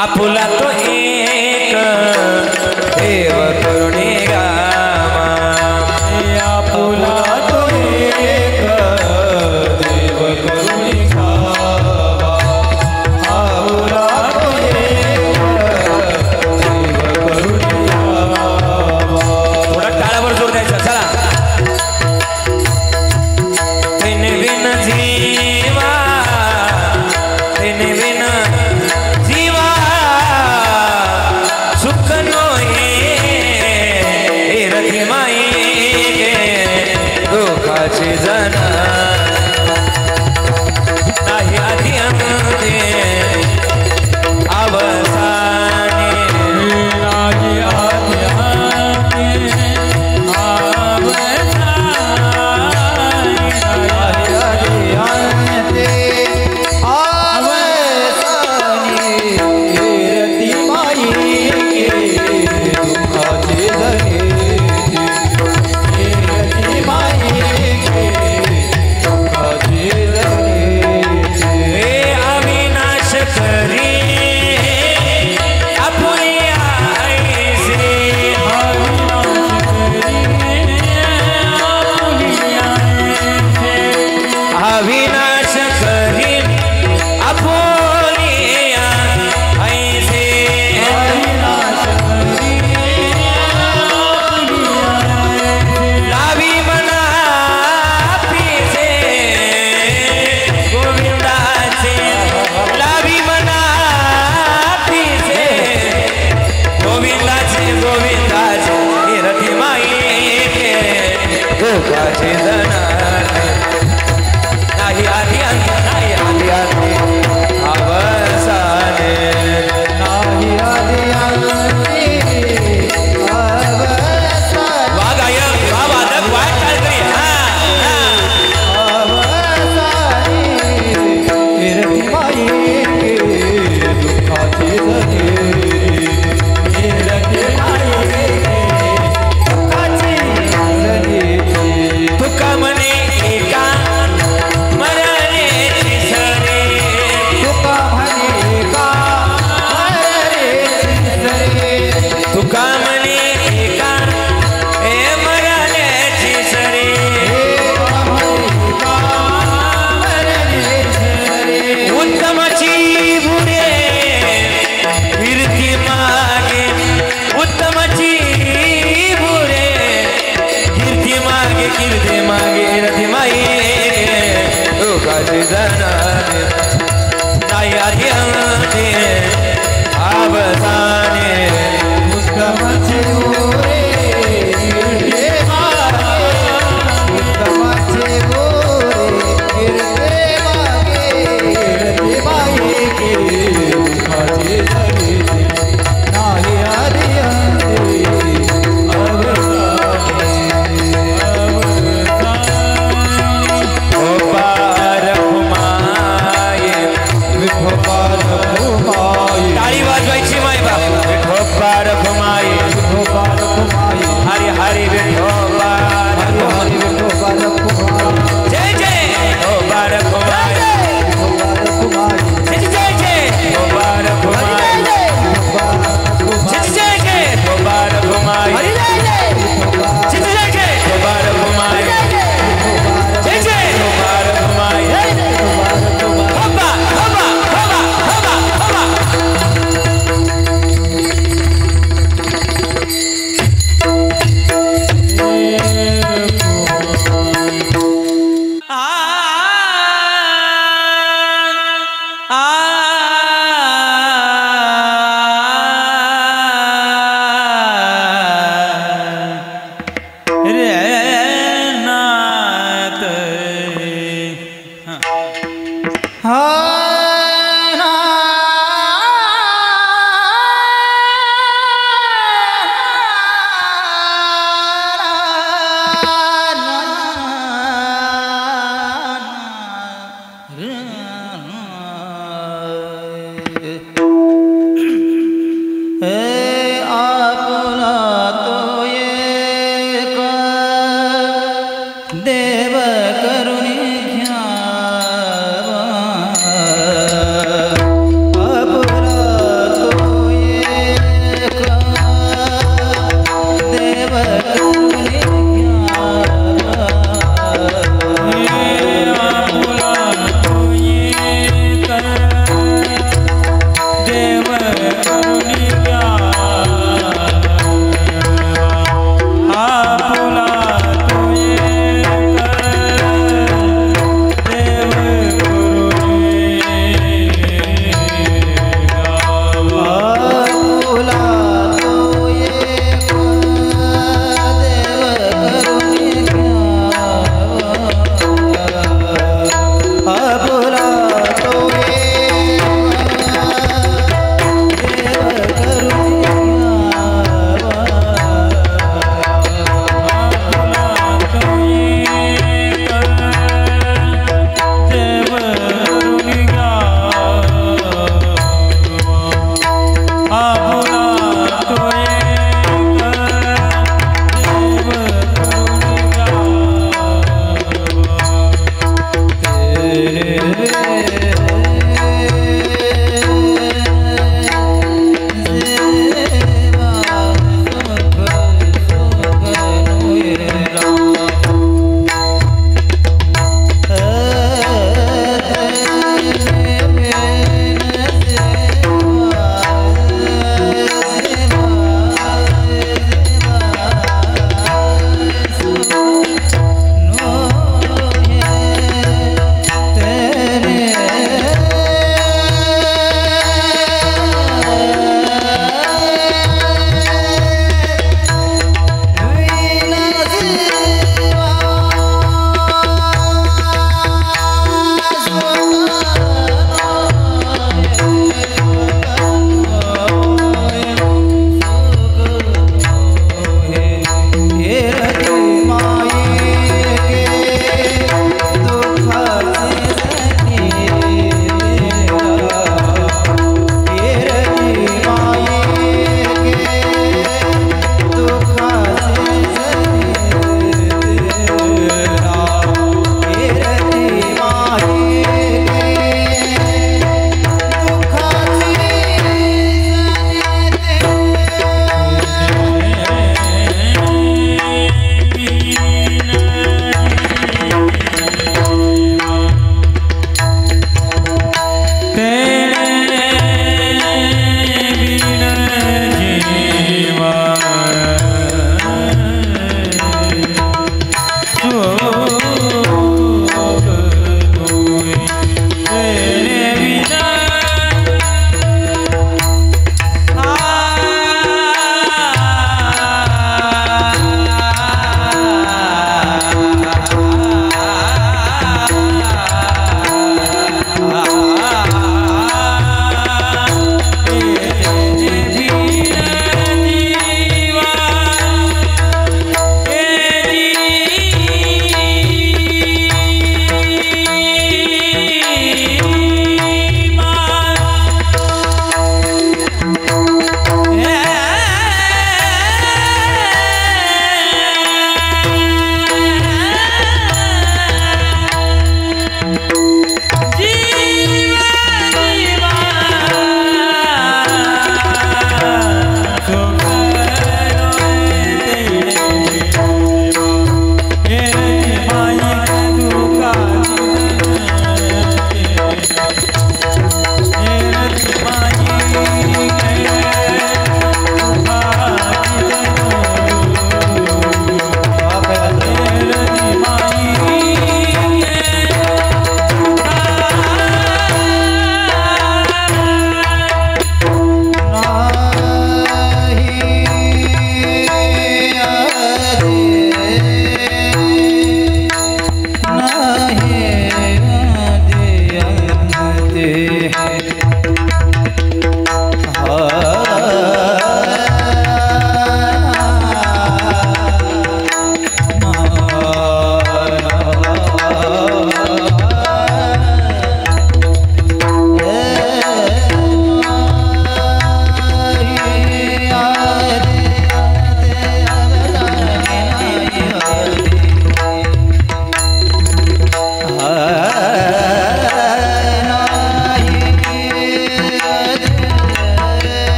आपुला तो एक देव करुणी रामा आपुला तो एक देव करुणी रामा आपुला तो एक देव करुणी रामा थोडा टाळावर जोर द्यायचा चला तेने बिन जीवा तेने बिन जीवा सुख नो हे रथी माई दुःखाची जन नाही आधी अंते अवसाने नाही आधी अंते अविनाश करी अपोलिया ऐसे अविनाश करी लावी मना पीसे गोविंदाचे लावी मना पीसे गोविंदाचे गोविंदाचे रथी माई दुःखाचे जन नाही आधी अंत नाही आधी अंत अवसाने नाही आधी अंत अवसाने वा गायक वा वादक वा टाळकरी अवसाने रथी माई दुःखाची जने रथी माई दुःखाची जने तुका म्हणे एका तुका म्हणे एका हे मरण्याची सरे उत्तमाची बुडे कीर्ती मागे उत्तमाची बुडे कीर्ती मागे रथी माई दुःखाची जनाने नाही आधी अंते अवसाने उत्तमाचे गोरे कीर्ते मागे उत्तमाचे गोरे कीर्ते मागे कीर्ते मागे दुःखाचे जने नाही आधी अंते अवसाने गोपाल घुमाये विठोबार घुमाये टाळी वाजवायची माय बाप विठोबार घुमाये हरी हरी विठोबार हरी विठोबार जय जय विठोबार घुमाये जय जय विठोबार घुमाये जय जय विठोबार घुमाये जय जय विठोबार घुमाये जय जय विठोबार घुमाये हबा हबा हबा हबा हबा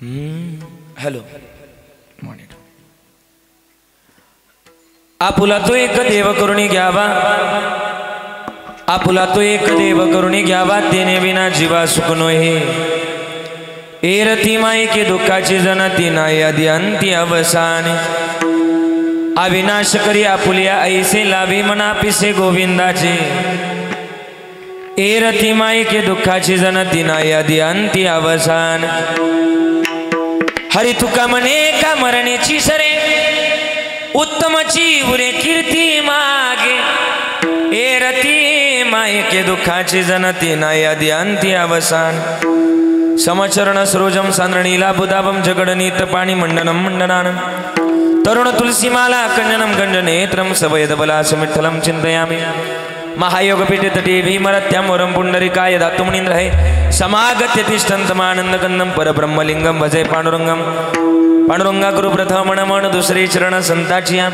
हॅलो आपुला तो एक देव करुणी घ्यावा, आपुला तो एक देव करुणी घ्यावा, तेने विना जीवा सुख नोहे. एरती मायके दुःखाची जनती नाही आदि अंती अवसान. अविनाश करी आपुलिया ऐसे लावी मना पिसे गोविंदाचे. एरती मायके दुःखाची जनती नाही आदि अंती अवसान. हरी तुका म्हणे का मरणेची सरे, उत्तमची उरे कीर्ती मागे. एरती मायके दुःखाची जनती नाही आदि अंती अवसान. समचरण सरोजम सांद्रणीला बुधाबम जगडनीत पाणी मंडनम मंडनानं. तरुण तुलसीमाला कंजनम गंजनेत्रम सवयद बलास विठ्ठलम चिंतयामि. महायोगपीठे तटे भीमरत्यां वरं पुंडरीकाय धातुमुनीन्द्रहे. समागत्य तिष्ठन्तमानन्दकन्दं परब्रह्मलिंगं भजे पांडुरंगम. पांडुरंगा गुरु प्रथम मन दुसरे चरण संताचिया.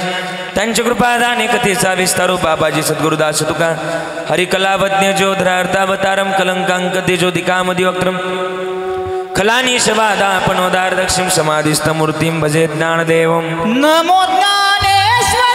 त्यांची कृपादाने कथेचा विस्तारू बाबाजी सद्गुरुदास तुका. हरिकलावज्ञ ज्योधरार्तावतारम कलंकांक तेजोदिकामदि वक्त्रम. खलानीश वादापनोदार दक्षिण समाधिस्थ मूर्तिं भजे ज्ञानदेवम. नमो ज्ञानेश्वर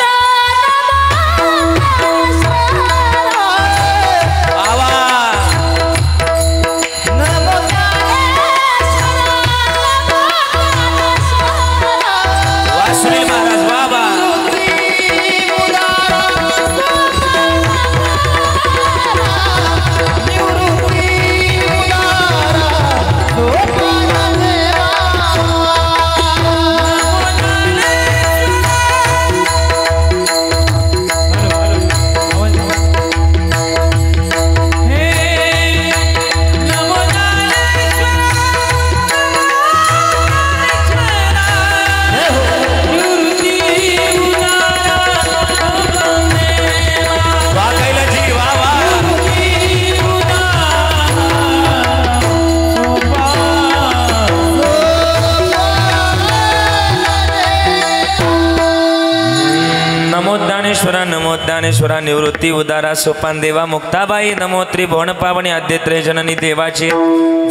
नमो ज्ञानेश्वरा निवृत्ती उदारा सोपान देवा मुक्ताबाई. नमो त्रिभुवन पावनी आद्यत्रे जननी देवाचे.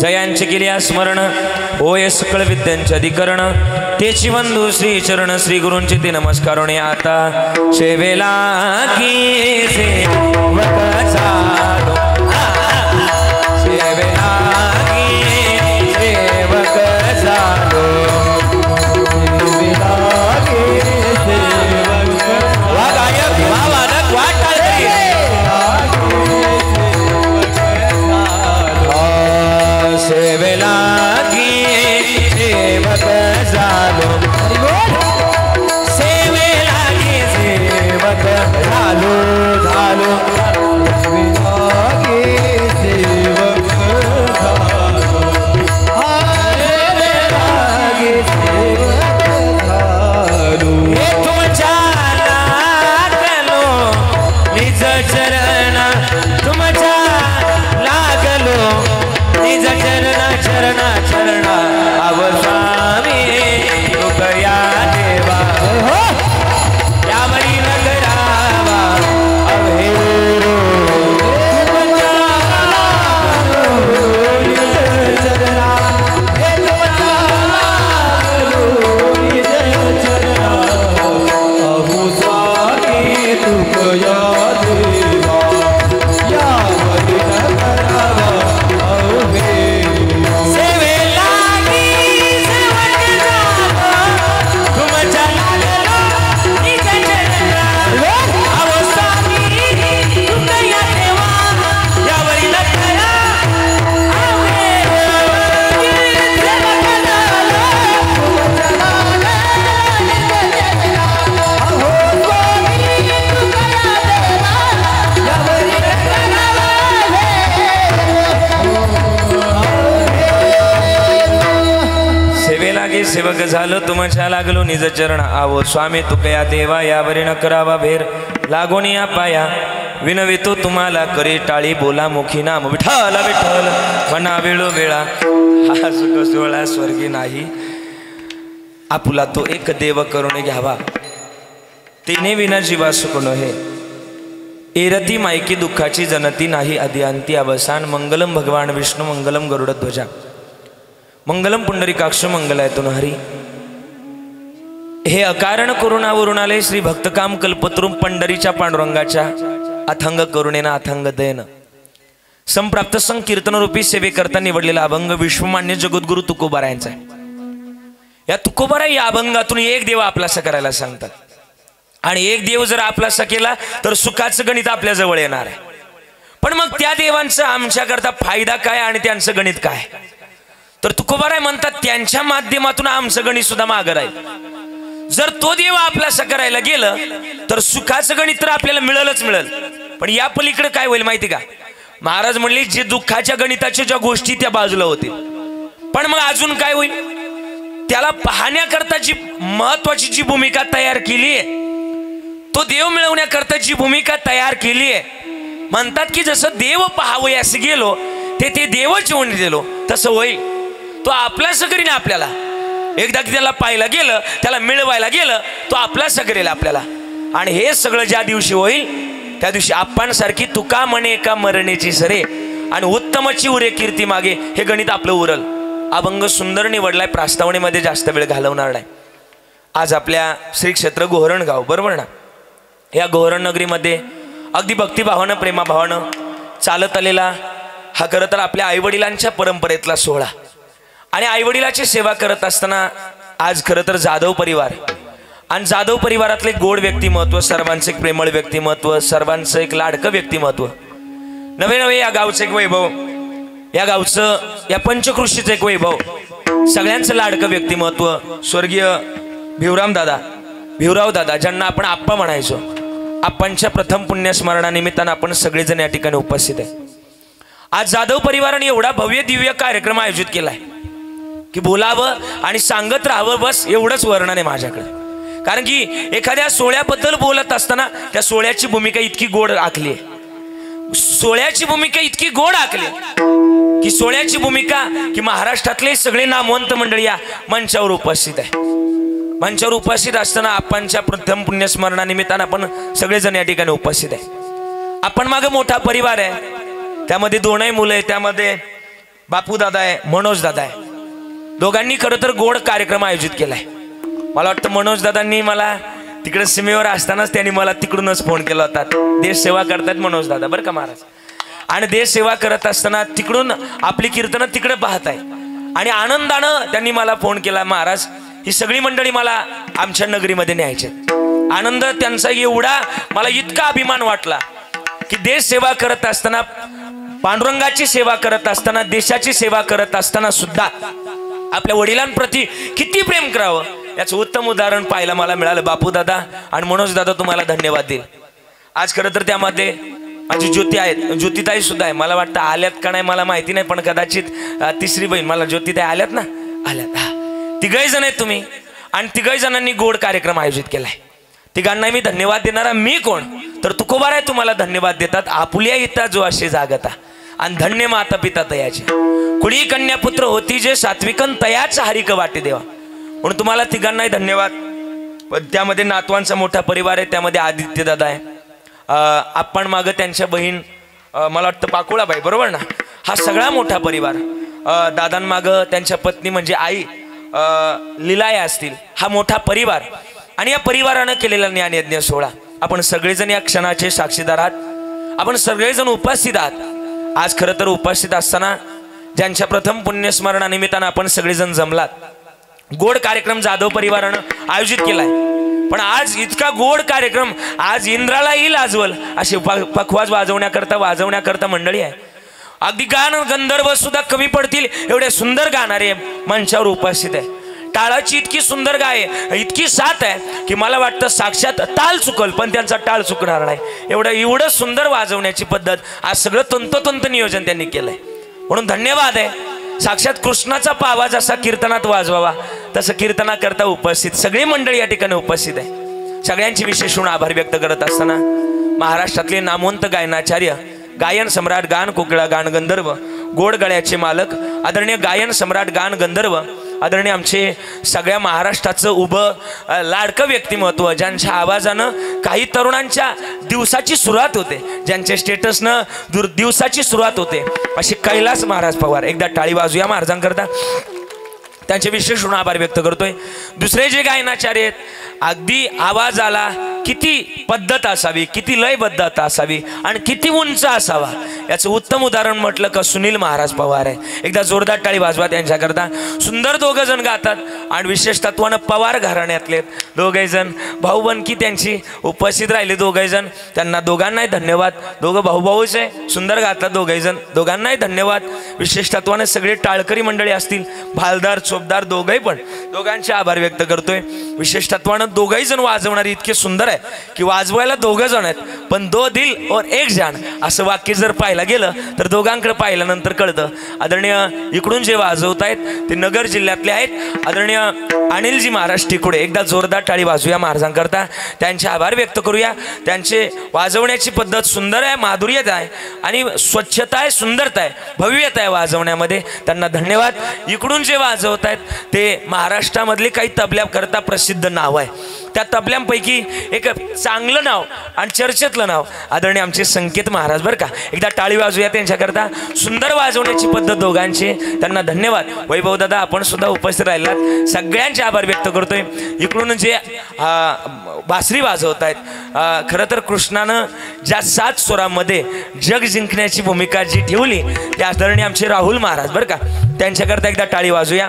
जयांचे केल्या स्मरण होय सकळ विद्यांचे अधिकरण. तेची बंधू श्री चरण श्री गुरूंचे ते नमस्कारोने आता सेवेला की सेवक झालो. सेवेला की सेवक झालो. सेवक झालो तुमच्या लागलो निज चरण. आवो स्वामी तुकया देवा यावरी न करावा भेर. लागोनी या पाया विनवितो तुम्हाला करे टाळी. बोला मुखी नाम विठ्ठल विठ्ठल म्हणा वेळो वेळा. हा सुख सोहळा स्वर्गी नाही. आपुला तो एक देव करून घ्यावा, तिने विना जीवा सुख नोहे. एरती मायकी दुःखाची जनती नाही आदि अंती अवसान. मंगलम भगवान विष्णू मंगलम गरुडध्वजा. मंगलम पुंडरीकाक्ष मंगलायतून हरी. हे अकारण करुणावरून आले श्री भक्तकाम कल्पतरू पंढरीच्या पांडुरंगाच्या अथंग करुणेनं अथंग दयेनं संप्राप्त संकीर्तन रूपी सेवेकरता निवडलेला अभंग विश्वमान्य जगद्गुरु तुकोबारायांचा आहे. या तुकोबाराय या अभंगातून एक देव आपलासा करायला सांगतात आणि एक देव जर आपलासा केला तर सुखाचं गणित आपल्या जवळ येणार आहे. पण मग त्या देवांचा आमच्याकरता फायदा काय आणि त्यांचं गणित काय? तर तुकोबाराय म्हणतात त्यांच्या माध्यमातून आमचं गणित सुद्धा मागं राहील. जर तो देव आपलासा करायला गेलं तर सुखाचं गणित तर आपल्याला मिळेलच मिळेल, पण या पलीकडे काय होईल माहिती का? महाराज म्हणले जे दुःखाच्या गणिताच्या ज्या गोष्टी त्या बाजूला होतील, पण मग अजून काय होईल? त्याला पाहण्याकरता जी महत्वाची जी भूमिका तयार केली आहे, तो देव मिळवण्याकरता जी भूमिका तयार केली आहे, म्हणतात की जसं देव पाहावे असं गेलो ते देवच येऊन दिलो तसं होईल. तो आपलासा करीन आपल्याला. एकदा की त्याला पाहायला गेलं, त्याला मिळवायला गेलं, तो आपलासा करेल आपल्याला. आणि हे सगळं ज्या दिवशी होईल त्या दिवशी आपणसारखी तुका म्हणे एका मरणेची सरे आणि उत्तमची उरे कीर्ती मागे हे गणित आपलं उरल. अभंग सुंदर निवडलाय, प्रास्तावनेमध्ये जास्त वेळ घालवणार नाही. आज आपल्या श्री क्षेत्र गोहरण गाव, बरोबर ना? या गोहरण नगरीमध्ये अगदी भक्तिभावानं प्रेमाभावानं चालत आलेला हा खरं तर आपल्या आईवडिलांच्या परंपरेतला सोहळा. आणि आईवडिलाची सेवा करत असताना आज खरं तर जाधव परिवार आणि जाधव परिवारातले गोड व्यक्तिमत्व, सर्वांचं एक प्रेमळ व्यक्तिमत्व, सर्वांचं एक लाडकं व्यक्तिमत्व, नवे नवे या गावचं एक वैभव, या गावचं या पंचकृषीचं एक वैभव, सगळ्यांचं लाडकं व्यक्तिमत्व स्वर्गीय भिवराम दादा ज्यांना आपण आप्पा म्हणायचो. आप्पांच्या प्रथम पुण्यस्मरणानिमित्तानं आपण सगळेजण या ठिकाणी उपस्थित आहे. आज जाधव परिवाराने एवढा भव्य दिव्य कार्यक्रम आयोजित केलाय की बोलावं आणि सांगत राहावं, बस एवढंच वर्णन आहे माझ्याकडे. कारण की एखाद्या सोहळ्याबद्दल बोलत असताना त्या सोहळ्याची भूमिका इतकी गोड आखली आहे, सोहळ्याची भूमिका इतकी गोड आखली की सोहळ्याची भूमिका की महाराष्ट्रातले सगळे नामवंत मंडळी या मंचावर उपस्थित आहे. मंचावर उपस्थित असताना आपणच्या प्रथम पुण्यस्मरणानिमित्तानं आपण सगळेजण या ठिकाणी उपस्थित आहे. आपण मागे मोठा परिवार आहे, त्यामध्ये दोनही मुलं आहे, त्यामध्ये बापू दादा आहे, मनोज दादा आहे. दोघांनी खरं तर गोड कार्यक्रम आयोजित केलाय. मला वाटतं मनोज दादांनी मला तिकडे सीमेवर असतानाच त्यांनी मला तिकडूनच फोन केला होता. देश सेवा करतात मनोज दादा, बरं का महाराज. आणि देश सेवा करत असताना तिकडून आपली कीर्तनं तिकडे पाहत आहे आणि आनंदानं त्यांनी मला फोन केला, महाराज ही सगळी मंडळी मला आमच्या नगरीमध्ये न्यायचे. आनंद त्यांचा एवढा, मला इतका अभिमान वाटला की देश सेवा करत असताना, पांडुरंगाची सेवा करत असताना, देशाची सेवा करत असताना सुद्धा आपल्या वडिलांप्रती किती प्रेम करावं याचं उत्तम उदाहरण पाहायला मला मिळालं. बापू दादा आणि मनोज दादा तुम्हाला धन्यवाद देईल. आज खरं तर त्यामध्ये माझी ज्योती आहेत, ज्योतिताई सुद्धा आहे. मला वाटतं आल्यात का नाही मला माहिती नाही, पण कदाचित तिसरी बहीण मला ज्योतिताई आल्यात ना, आल्यात. हा, तिघही जण आहेत तुम्ही आणि तिघही जणांनी गोड कार्यक्रम आयोजित केलाय. तिघांना मी धन्यवाद देणारा मी कोण तर तुकोबाराय तुम्हाला धन्यवाद देतात. आपुल्या येता जो असे जागता आणि धन्य माता पिता तयाचे, कुणी कन्या पुत्र होती जे सात्विकन तयाच हरिक वाटे देवा. म्हणून तुम्हाला तिघांनाही धन्यवाद. पण त्यामध्ये नातवांचा मोठा परिवार आहे, त्यामध्ये आदित्य दादा आहे, आपण मागं त्यांच्या बहीण मला वाटतं पाकुळाबाई, बरोबर ना? हा सगळा मोठा परिवार. दादांमागं त्यांच्या पत्नी म्हणजे आई लीलाया असतील, हा मोठा परिवार. आणि या परिवारानं केलेला ज्ञानयज्ञ सोहळा आपण सगळेजण या क्षणाचे साक्षीदार आहात. आपण सगळेजण उपस्थित आहात. आज खरं तर उपस्थित असताना ज्यांच्या प्रथम पुण्यस्मरणानिमित्तानं आपण सगळेजण जमलात, गोड कार्यक्रम जाधव परिवारानं आयोजित केलाय. पण आज इतका गोड कार्यक्रम, आज इंद्रालाही लाजवल असे पखवाज वाजवण्याकरता मंडळी आहे. अगदी गान गंधर्व सुद्धा कमी पडतील एवढे सुंदर गाणारे मंचावर उपस्थित आहे. टाळाची इतकी सुंदर गाय, इतकी साथ आहे की मला वाटतं साक्षात ताल चुकल पण त्यांचा टाळ चुकणार नाही. एवढं सुंदर वाजवण्याची पद्धत, आज सगळं तंतोतंत नियोजन त्यांनी केलंय. म्हणून धन्यवाद आहे. साक्षात कृष्णाचा पावा जसा कीर्तनात वाजवावा तसं कीर्तना करता उपस्थित सगळी मंडळी या ठिकाणी उपस्थित आहे. सगळ्यांची विशेष आभार व्यक्त करत असताना महाराष्ट्रातले नामवंत गायनाचार्य, गायन सम्राट, गान कोकिळा, गान गंधर्व, गोड गळ्याचे मालक, आदरणीय गायन सम्राट, गान गंधर्व, आदरणीय आमचे सगळ्या महाराष्ट्राचं उभं लाडकं व्यक्तिमत्व, ज्यांच्या आवाजानं काही तरुणांच्या दिवसाची सुरुवात होते, ज्यांच्या स्टेटसनं दिवसाची सुरुवात होते, असे कैलास महाराज पवार. एकदा टाळी वाजूया महाराजांकरता. त्यांचे विशेष म्हणून आभार व्यक्त करतोय। दुसरे जे गायनाचार्य आहेत अगदी आवाजाला किती पद्धत असावी, किती लयबद्धता असावी आणि किती उंच असावा याचं उत्तम उदाहरण म्हटलं का सुनील महाराज पवार आहे। एकदा जोरदार टाळी वाजवा त्यांच्याकरता। सुंदर दोघं जण गातात आणि विशेष तत्वानं पवार घराण्यातले दोघे जण भाऊ बनकी त्यांची उपस्थित राहिले दोघे जण, त्यांना दोघांनाही धन्यवाद। दोघं भाऊ भाऊच आहे, सुंदर गातात दोघे जण, दोघांनाही धन्यवाद। विशेष तत्वानं सगळे टाळकरी मंडळी असतील, भालदार चोपदार दोघंही पण दोघांचे आभार व्यक्त करतोय। विशेष तत्वानं दोघंही जण वाजवणारे इतके सुंदर आहे की वाजवायला दोघं जण आहेत पण दो दिल और एक जान असं वाक्य जर पाहायला गेलं तर दोघांकडे पाहिल्यानंतर कळतं। आदरणीय इकडून जे वाजवत आहेत ते नगर जिल्ह्यातले आहेत आदरणीय अनिलजी महाराज टिकुडे। एकदा जोरदार टाळी वाजूया महाराजांकरता, त्यांचे आभार व्यक्त करूया। त्यांचे वाजवण्याची पद्धत सुंदर आहे, माधुर्यता आहे आणि स्वच्छता आहे, सुंदरता आहे, भव्यता आहे वाजवण्यामध्ये, त्यांना धन्यवाद। इकडून जे वाजवत आहेत ते महाराष्ट्रामधले काही तबल्याकरता प्रसिद्ध नाव आहे, त्या तबल्यांपैकी एक चांगलं नाव आणि चर्चेतलं नाव आदरणीय आमचे संकेत महाराज बरं का। एकदा टाळी वाजूया त्यांच्याकरता। सुंदर वाजवण्याची पद्धत दोघांची, त्यांना धन्यवाद। वैभव दादा आपण सुद्धा उपस्थित राहिलात, सगळ्यांचे आभार व्यक्त करतोय। इकडून जे बासरी वाजवत आहेत खरं तर कृष्णानं ज्या 7 स्वरामध्ये जग जिंकण्याची भूमिका जी ठेवली त्या आदरणीय आमचे राहुल महाराज बरं का, त्यांच्याकरता एकदा टाळी वाजूया,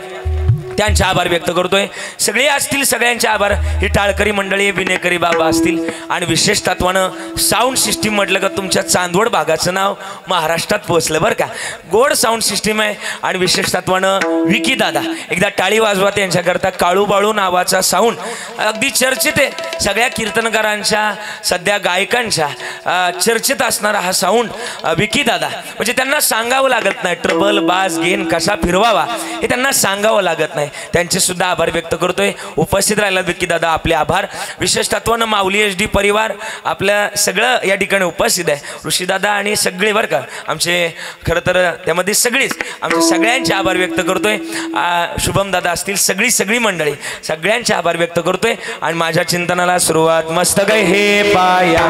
त्यांचे आभार व्यक्त करतोय। सगळे असतील, सगळ्यांचे आभार। ही टाळकरी मंडळी, विनेकरी बाबा असतील आणि विशेष तत्वानं साऊंड सिस्टीम म्हटलं का तुमच्या चांदवड भागाचं नाव महाराष्ट्रात पोहोचलं बरं का। गोड साऊंड सिस्टीम आहे आणि विशेष तत्वानं विकी दादा, एकदा टाळी वाजवा त्यांच्याकरता। काळू बाळू नावाचा साऊंड अगदी चर्चेत आहे, सगळ्या कीर्तनकारांच्या सध्या गायकांच्या चर्चेत असणारा हा साऊंड विकी दादा, म्हणजे त्यांना सांगावं लागत नाही ट्रबल बास गेन कसा फिरवावा हे त्यांना सांगावं लागत नाही, त्यांचे सुद्धा आभार व्यक्त करतोय। उपस्थित राहिला विकी दादा आपले आभार। विशेष तत्वानं माऊली HD परिवार आपल्या सगळं या ठिकाणी उपस्थित आहे, ऋषीदादा आणि सगळे बरं का आमचे, खरं तर त्यामध्ये सगळीच आमचे सगळ्यांचे आभार व्यक्त करतोय। शुभम दादा असतील, सगळी मंडळी सगळ्यांचे आभार व्यक्त करतोय आणि माझ्या चिंतनाला सुरुवात। मस्तक हे पाया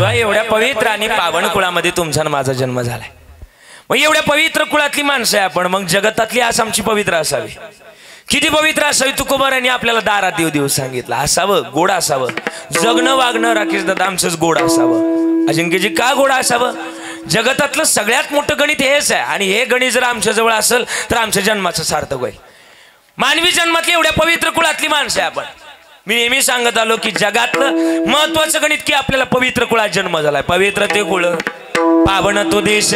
एवढ्या पवित्र आणि पावन कुळामध्ये तुमचा माझा जन्म झालाय, मग एवढ्या पवित्र कुळातली माणसं आहे आपण, मग जगतातली आस आमची पवित्र असावी। किती पवित्र असावी तुकोबारांनी आपल्याला दारात देव सांगितलं, असावं गोड असावं, जगणं वागणं राकेश दादा आमचंच गोड असावं। अजिंक्यजी का गोड असावं? जगतातलं सगळ्यात मोठं गणित हेच आहे आणि हे गणित जर आमच्या जवळ असेल तर आमच्या जन्माचं सार्थक होईल। मानवी जन्मातली एवढ्या पवित्र कुळातली माणसं आहे आपण। मी नेहमी सांगत आलो की जगातलं महत्वाचं गणित की आपल्याला पवित्र कुळात जन्म झालाय। पवित्र ते कुळ पावन तो देश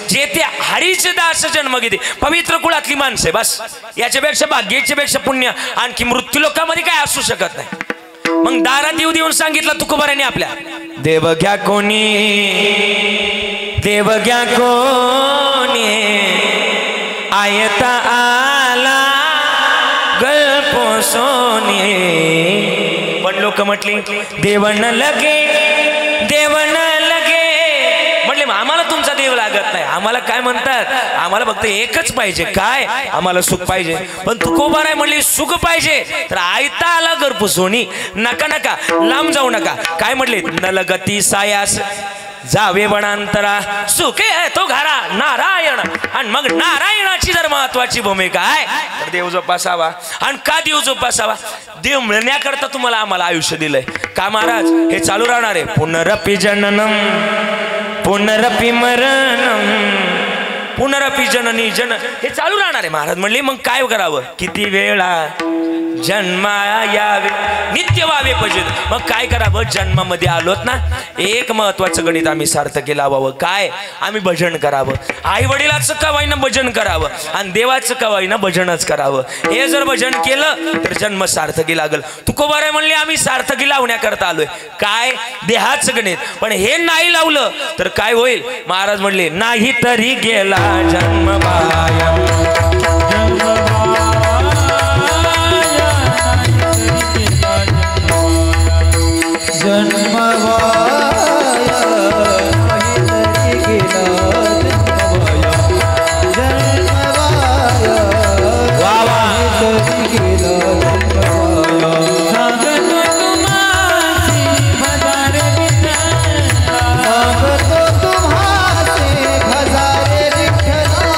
जेथे हरीचे दास जन्म घेते, पवित्र कुळातली माणसं बस, याच्यापेक्षा भाग्याच्या पेक्षा पुण्य आणखी मृत्यू लोकांमध्ये काय असू शकत नाही। मग दारात येऊ देऊन सांगितलं तुकोबारांनी आपल्या, देव घ्या कोणी देव घ्या कोणी आयता आला गल्प सोने, पण लोक म्हटली देवन लगे देवन लगे, म्हटले आम्हाला तुमचा देव लागत नाही, आम्हाला काय म्हणतात आम्हाला फक्त एकच पाहिजे, काय आम्हाला सुख पाहिजे। पण तुकोबा नाही म्हणले सुख पाहिजे तर आयता आला गल्प सोनी, नका नका लांब जाऊ नका, काय म्हटले न लगती सायास जावे वनांतरा सुखे आहे तो घरा नारायण. आणि मग नारायणाची जर महत्वाची भूमिका आहे तर देव जोपासावा. आणि का देव जोपासावा? देव मिळण्याकरता तुम्हाला आम्हाला आयुष्य दिलंय का महाराज? हे चालू राहणार आहे. पुनरपि जननम पुनरपि मरणम पुनरपि जननी जन, हे चालू राहणार आहे. महाराज म्हणले मग काय करावं? किती वेळा जन्मा यावे नित्य व्हावे पजित. मग काय करावं? जन्मामध्ये आलोत ना, एक महत्वाचं गणित आम्ही सार्थक लावावं. काय? आम्ही भजन करावं. आई वडिलाचं कवाईनं भजन करावं आणि देवाचं कवाईनं भजनच करावं. हे जर भजन केलं तर जन्म सार्थकी लागल. तुकोबाराय म्हणले आम्ही सार्थकी लावण्याकरता आलोय. काय? देहाचं गणित. पण हे नाही लावलं तर काय होईल? महाराज म्हणले नाही तरी गेला जन्म वाया. जन्म वाया काहीतरी गेला. जन्म वाया काहीतरी गेला. सांगतो तुम्हासे हजारे विठ्ठला.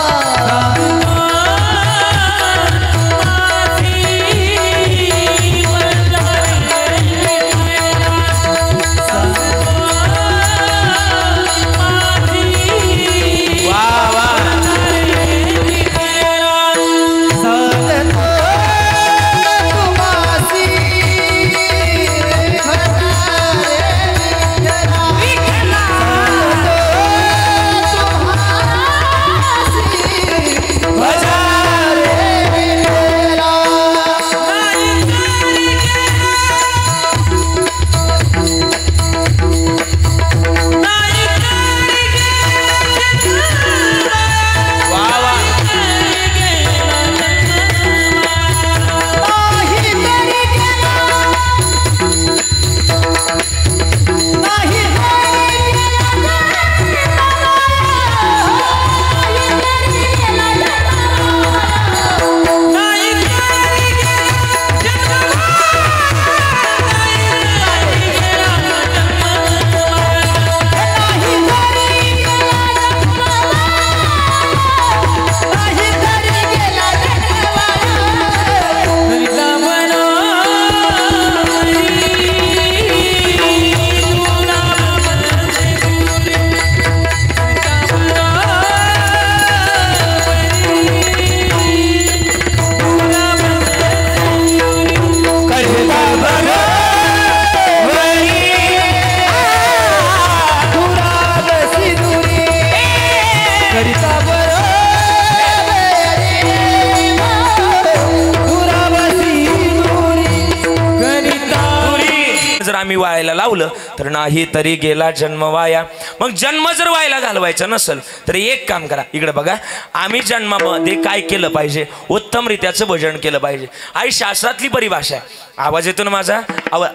जर आम्ही वायाला लावलं तर नाही तरी गेला जन्म वाया. मग जन्म जर वायाला घालवायचा नसेल तर एक काम करा. इकडे बघा, आम्ही जन्मामध्ये काय केलं पाहिजे? उत्तम रीत्याचं भजन केलं पाहिजे. आई शास्त्रातली परिभाषा आहे. आवाज येतो ना माझा?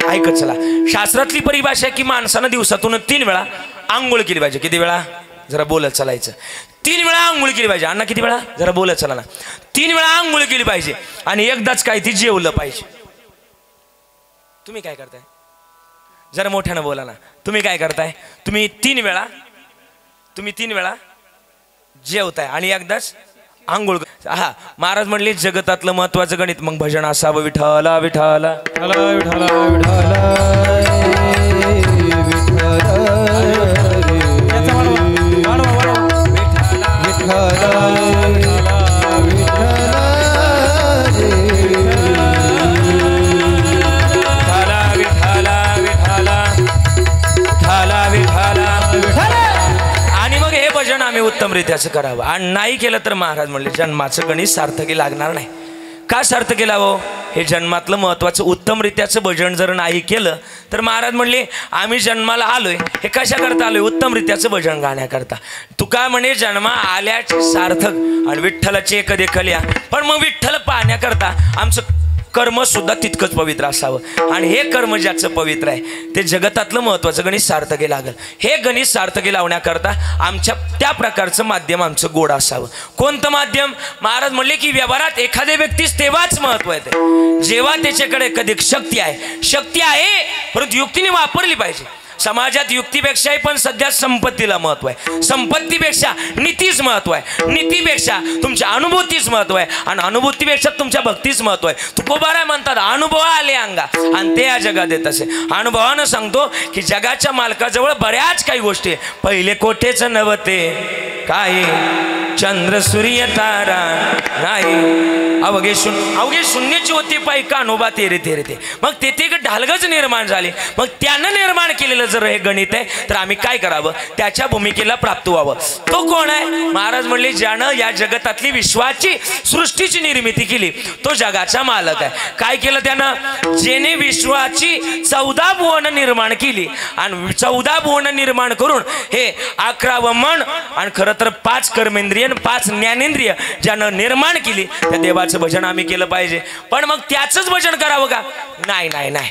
ऐकत चला. शास्त्रातली परिभाषा आहे की माणसानं दिवसातून 3 वेळा आंघोळ केली पाहिजे. किती वेळा? जरा बोलत चालायचं. 3 वेळा आंघोळ केली पाहिजे. अण्णा किती वेळा? जरा बोलत चला ना. 3 वेळा आंघोळ केली पाहिजे आणि एकदाच काय ती जेवलं पाहिजे. तुम्ही काय करताय? जरा मोठ्यानं बोला ना. तुम्ही काय करताय? तुम्ही 3 वेळा जेवताय आणि एकदाच आंघोळ. हा, महाराज म्हणले जगतातलं महत्वाचं गणित. मग भजन असावं. विठ्ठला विठ्ठला आम्ही उत्तम रीत्याचं करावं. आणि नाही केलं तर महाराज म्हणले जन्माचं गणित सार्थकी लागणार नाही. का सार्थकी लावं? हे जन्मातलं महत्वाचं उत्तम रीत्याचं भजन जर नाही केलं तर महाराज म्हणले आम्ही जन्माला आलोय हे कशा करता आलोय? उत्तम रीत्याचं भजन गाण्याकरता. तुका म्हणे जन्मा आल्याचे सार्थक आणि विठ्ठलाचे एक देखल्या. पण मग विठ्ठल पाहण्याकरता आमचं कर्म सुद्धा तितकंच पवित्र असावं. आणि हे कर्म ज्याचं पवित्र आहे ते जगतातलं महत्वाचं गणित सार्थकी लागल. हे गणित सार्थकी लावण्याकरता आमच्या त्या प्रकारचं माध्यम आमचं गोड असावं. कोणतं माध्यम? महाराज म्हणले की व्यवहारात एखाद्या व्यक्तीस तेव्हाच महत्व येते जेव्हा त्याच्याकडे कधी शक्ती आहे. शक्ती आहे परंतु युक्तीने वापरली पाहिजे. समाजात युक्तीपेक्षाही पण सध्या संपत्तीला महत्व आहे, संपत्तीपेक्षा नीतीच महत्व आहे, नीतीपेक्षा तुमच्या अनुभूतीच महत्व आहे, आणि अनुभूतीपेक्षा तुमच्या भक्तीच महत्व आहे. तुकोबाराय म्हणतात अनुभव आले अंगा आणि ते या जगात येत असे. अनुभवानं सांगतो की जगाच्या मालकाजवळ बऱ्याच काही गोष्टी आहे. पहिले कोठेच नव्हते काय, चंद्र सूर्य तारा नाही, अवघे शून्याची होती पाय कानोबा तेरे तेरे ते. मग तेथे एक ढालगज निर्माण झाले. मग त्यानं निर्माण केलेलं जर हे गणित आहे तर आम्ही काय करावं, त्याच्या भूमिकेला प्राप्त व्हावं. तो कोण आहे? महाराज म्हणले ज्यानं या जगतातली विश्वाची सृष्टीची निर्मिती केली तो जगाचा मालक आहे. काय केलं त्यानं? जेने विश्वाची 14 भुवन निर्माण केली आणि 14 भुवन निर्माण करून हे 11 मन आणि खरं तर 5 कर्मेंद्रिय 5 ज्ञानेंद्रिय ज्यानं निर्माण केली त्या देवाचं भजन आम्ही केलं पाहिजे. पण मग त्याचंच भजन करावं का? नाही नाही नाही.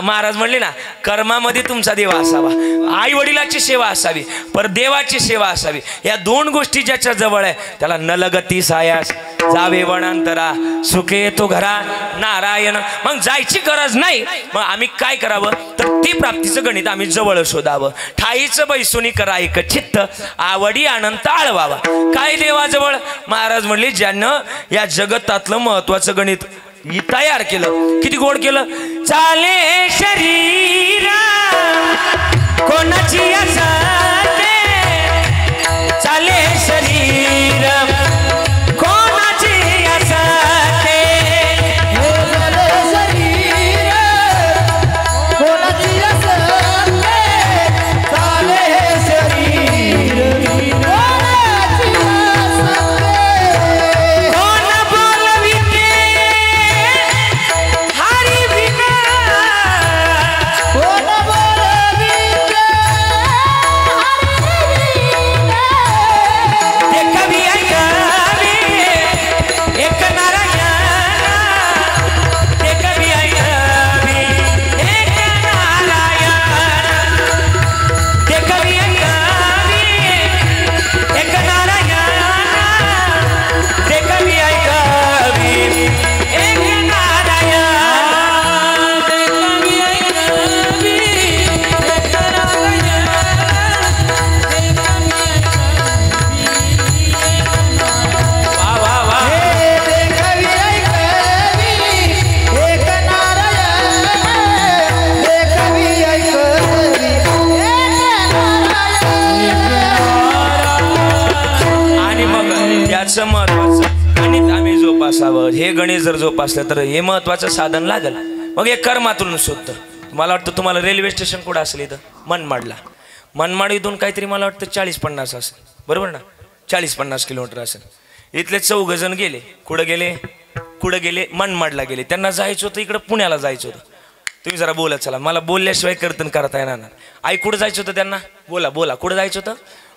महाराज म्हणले ना कर्मामध्ये तुमचा देव असावा, आई वडिलाची सेवा असावी, पर देवाची सेवा असावी. या 2 गोष्टी ज्याच्या जवळ आहे त्याला नलगती सायास जावे वनांतरा सुखे तो घरा नारायण. मग जायची गरज नाही. मग आम्ही काय करावं तर ती प्राप्तीचं गणित आम्ही जवळ शोधावं. ठाईचं बैसुनी करा एक चित्त आवडी अनंत आळवावा. काय देवाजवळ? महाराज म्हणले ज्यानं या जगतातलं महत्वाचं गणित तयार केलं. किती गोड केलं. चाले शरीर कोणाची असते, चाले शरीर कोणाची असते, शरीर कोणाची असते, चाले शरीर कोणाची असते, कोण बोलविते हरी विना, कोण बोलविते ते कवी ऐकावे एक नारायण, ते कवी ऐकावे एक नारायण, ते कवी ऐकावे एक नारायण, ते कवी ऐकावे एक नारायण, ते कवी ऐकावे एक नारायण, ते कवी वा वा वा. हे कवी ऐकवी एक नारायण, हे कवी ऐकवी एक नारायण. आणि मग त्याचं महत्वाचं गणित आम्ही जोपासावं. हे गणित जर जोपासलं तर हे महत्वाचं साधन लागेल. मग हे कर्मातून शोधतं. मला वाटतं तुम्हाला रेल्वे स्टेशन कुठं असेल इथं मनमाडला. मनमाड इथून काहीतरी मला वाटतं 40-50 असेल, बरोबर ना? 40-50 किलोमीटर असेल. इथले 4 जण गेले. कुठं गेले? मनमाडला गेले. त्यांना जायचं होतं इकडं पुण्याला जायचं होतं. तुम्ही जरा बोला चला, मला बोलल्याशिवाय कीर्तन करता येणार नाही. आई कुठं जायचं होतं त्यांना? बोला कुठं जायचं होतं?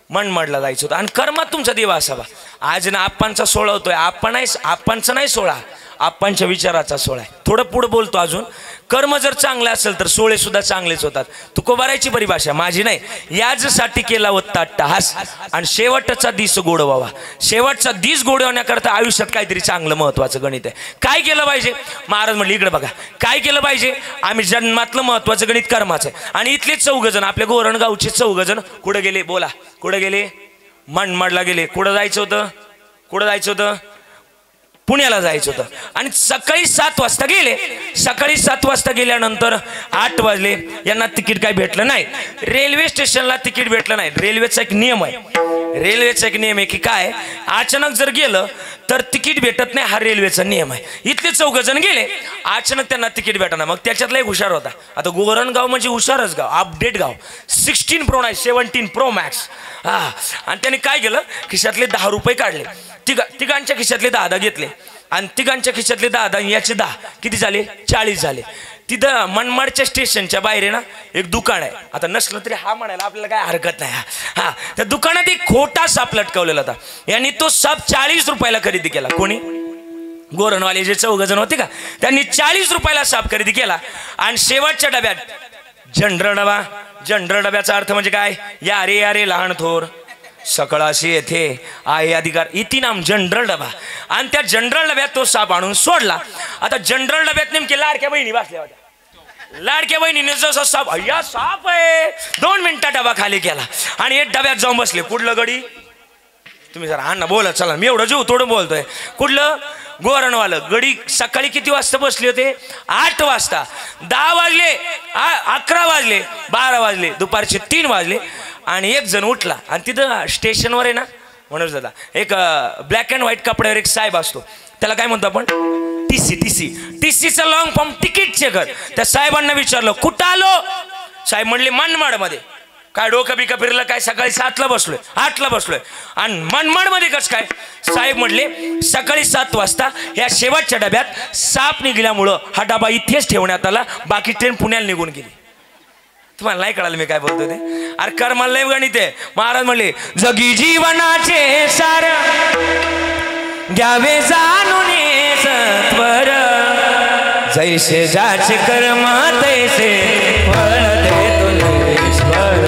मनमाडला जायचं होतं. आणि कर्मात तुमचा देव असावा. आज ना आप्पांचा सोहळा होतोय. आप्पांचा नाही सोहळा, आप्पांच्या विचाराचा सोहळा आहे. थोडं पुढं बोलतो अजून. कर्म जर चांगलं असेल तर सोहळे सुद्धा चांगलेच होतात. तुकोबारायची परिभाषा माझी नाही. याचसाठी केला होता अट्टहास आणि शेवटचा दिस गोडवावा. शेवटचा दिस गोडवण्याकरता आयुष्यात काहीतरी चांगलं महत्वाचं गणित आहे. काय केलं पाहिजे? महाराज म्हणले इकडे बघा काय केलं पाहिजे. आम्ही जन्मातलं महत्वाचं गणित कर्माचं आहे. आणि इथले 4 जण आपल्या गोरणगावचे 4 जण कुठं गेले? बोला कुठं गेले? मनमाडला गेले. कुठं जायचं होतं? पुण्याला जायचं होतं. आणि सकाळी 7 वाजता गेले. सकाळी 7 वाजता गेल्यानंतर 8 वाजले. यांना तिकीट काही भेटलं नाही. रेल्वे स्टेशनला तिकीट भेटलं नाही. रेल्वेचा एक नियम आहे की काय अचानक जर गेलं तर तिकीट भेटत नाही. हा रेल्वेचा नियम आहे. इथले 4 जण गेले. अचानक त्यांना तिकीट भेटणार. मग त्याच्यातला एक हुशार होता. आता गोरणगाव म्हणजे हुशारच गाव, अपडेट गाव. 16 प्रो नाही 17 प्रो मॅक्स. आणि त्यांनी काय केलं, खिशातले 10 रुपये काढले. तिघांच्या खिशातले 10 घेतले आणि तिघांच्या खिशातले 10 याचे 10 किती झाले? 40 झाले. तिथं मनमाडच्या स्टेशनच्या बाहेर आहे ना एक दुकान आहे. आता नसलं तरी हा म्हणायला आपल्याला काय हरकत नाही. हा त्या दुकानात एक खोटा साप लटकवलेला होता. यांनी तो साप 40 रुपयाला खरेदी केला. कोणी? गोरणवाले जे 4 जण होते का त्यांनी 40 रुपयाला साप खरेदी केला. आणि शेवटच्या डब्यात जनरल डब्याचा अर्थ म्हणजे काय? या रे लहान थोर सकळाशी येथे आहे अधिकार. इति नाम जनरल डबा. आणि त्या जनरल डब्यात तो साप आणून सोडला. आता जनरल डब्यात नेमके लाडक्या बहिणी बसल्या होत्या. लाडक्या बहिणीने जसं साप अय्या साप आहे 2 मिनिटात डबा खाली केला आणि एक डब्यात जाऊन बसले. कुठलं गडी तुम्ही जरा अण्णा बोला चला मी एवढं जीव तोडून बोलतोय. कुठलं गोरणवालं गडी सकाळी किती वाजता बसले होते 8 वाजता 10 वाजले 11 वाजले 12 वाजले दुपारचे 3 वाजले आणि एक जण उठला आणि तिथं स्टेशनवर आहे ना म्हणून दादा एक ब्लॅक अँड व्हाईट कपड्यावर एक साहेब असतो त्याला काय म्हणतो आपण टीसीचा लॉंग फॉर्म तिकीट चेकर. त्या साहेबांना विचारलं कुठं आलो साहेब म्हणले मनमाडमध्ये. काय डोकं बिका फिरलं काय सकाळी 7ला बसलोय 8ला बसलोय आणि मनमाडमध्ये कसं काय साहेब म्हणले सकाळी 7 वाजता या शेवटच्या डब्यात साप निघाल्यामुळं हा डबा इथेच ठेवण्यात आला बाकी ट्रेन पुण्याला निघून गेली. तुम्हाला नाही कळालं मी काय बोलतो ते अरे कर्माला लय गणित आहे. महाराज म्हणले जगी जीवनाचे सार घ्यावे जाणून सत्वर जैसे जाचे कर्म तैसे फळ देतो ईश्वर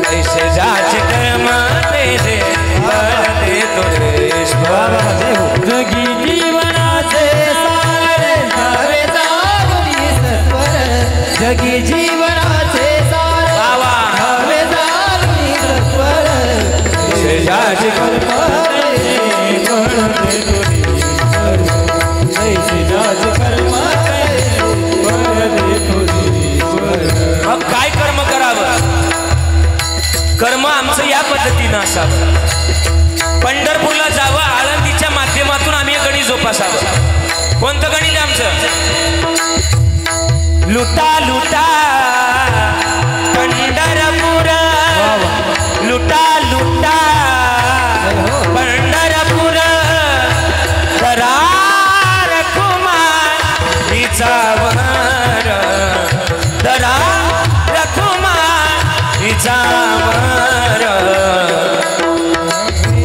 जैसे जाचे कर्म तैसे फळ देतो ईश्वर. जगी जीवनाचे सार घ्यावे जाणून सत्वर जगी जीवनाचे सार घ्यावे जाणून सत्वर जैसे जाचे कर्म मग काय कर्म करावं कर्म आमचं या पद्धतीनं असावं. पंढरपूरला जावं आळंदीच्या माध्यमातून आम्ही गणित जोपासावं. कोणतं गणित आमचं लुटा लुटा पंढरपूर लुटा लुटा पंढरपूर दरार कुमार हिचावर दरार कुमार हिचावर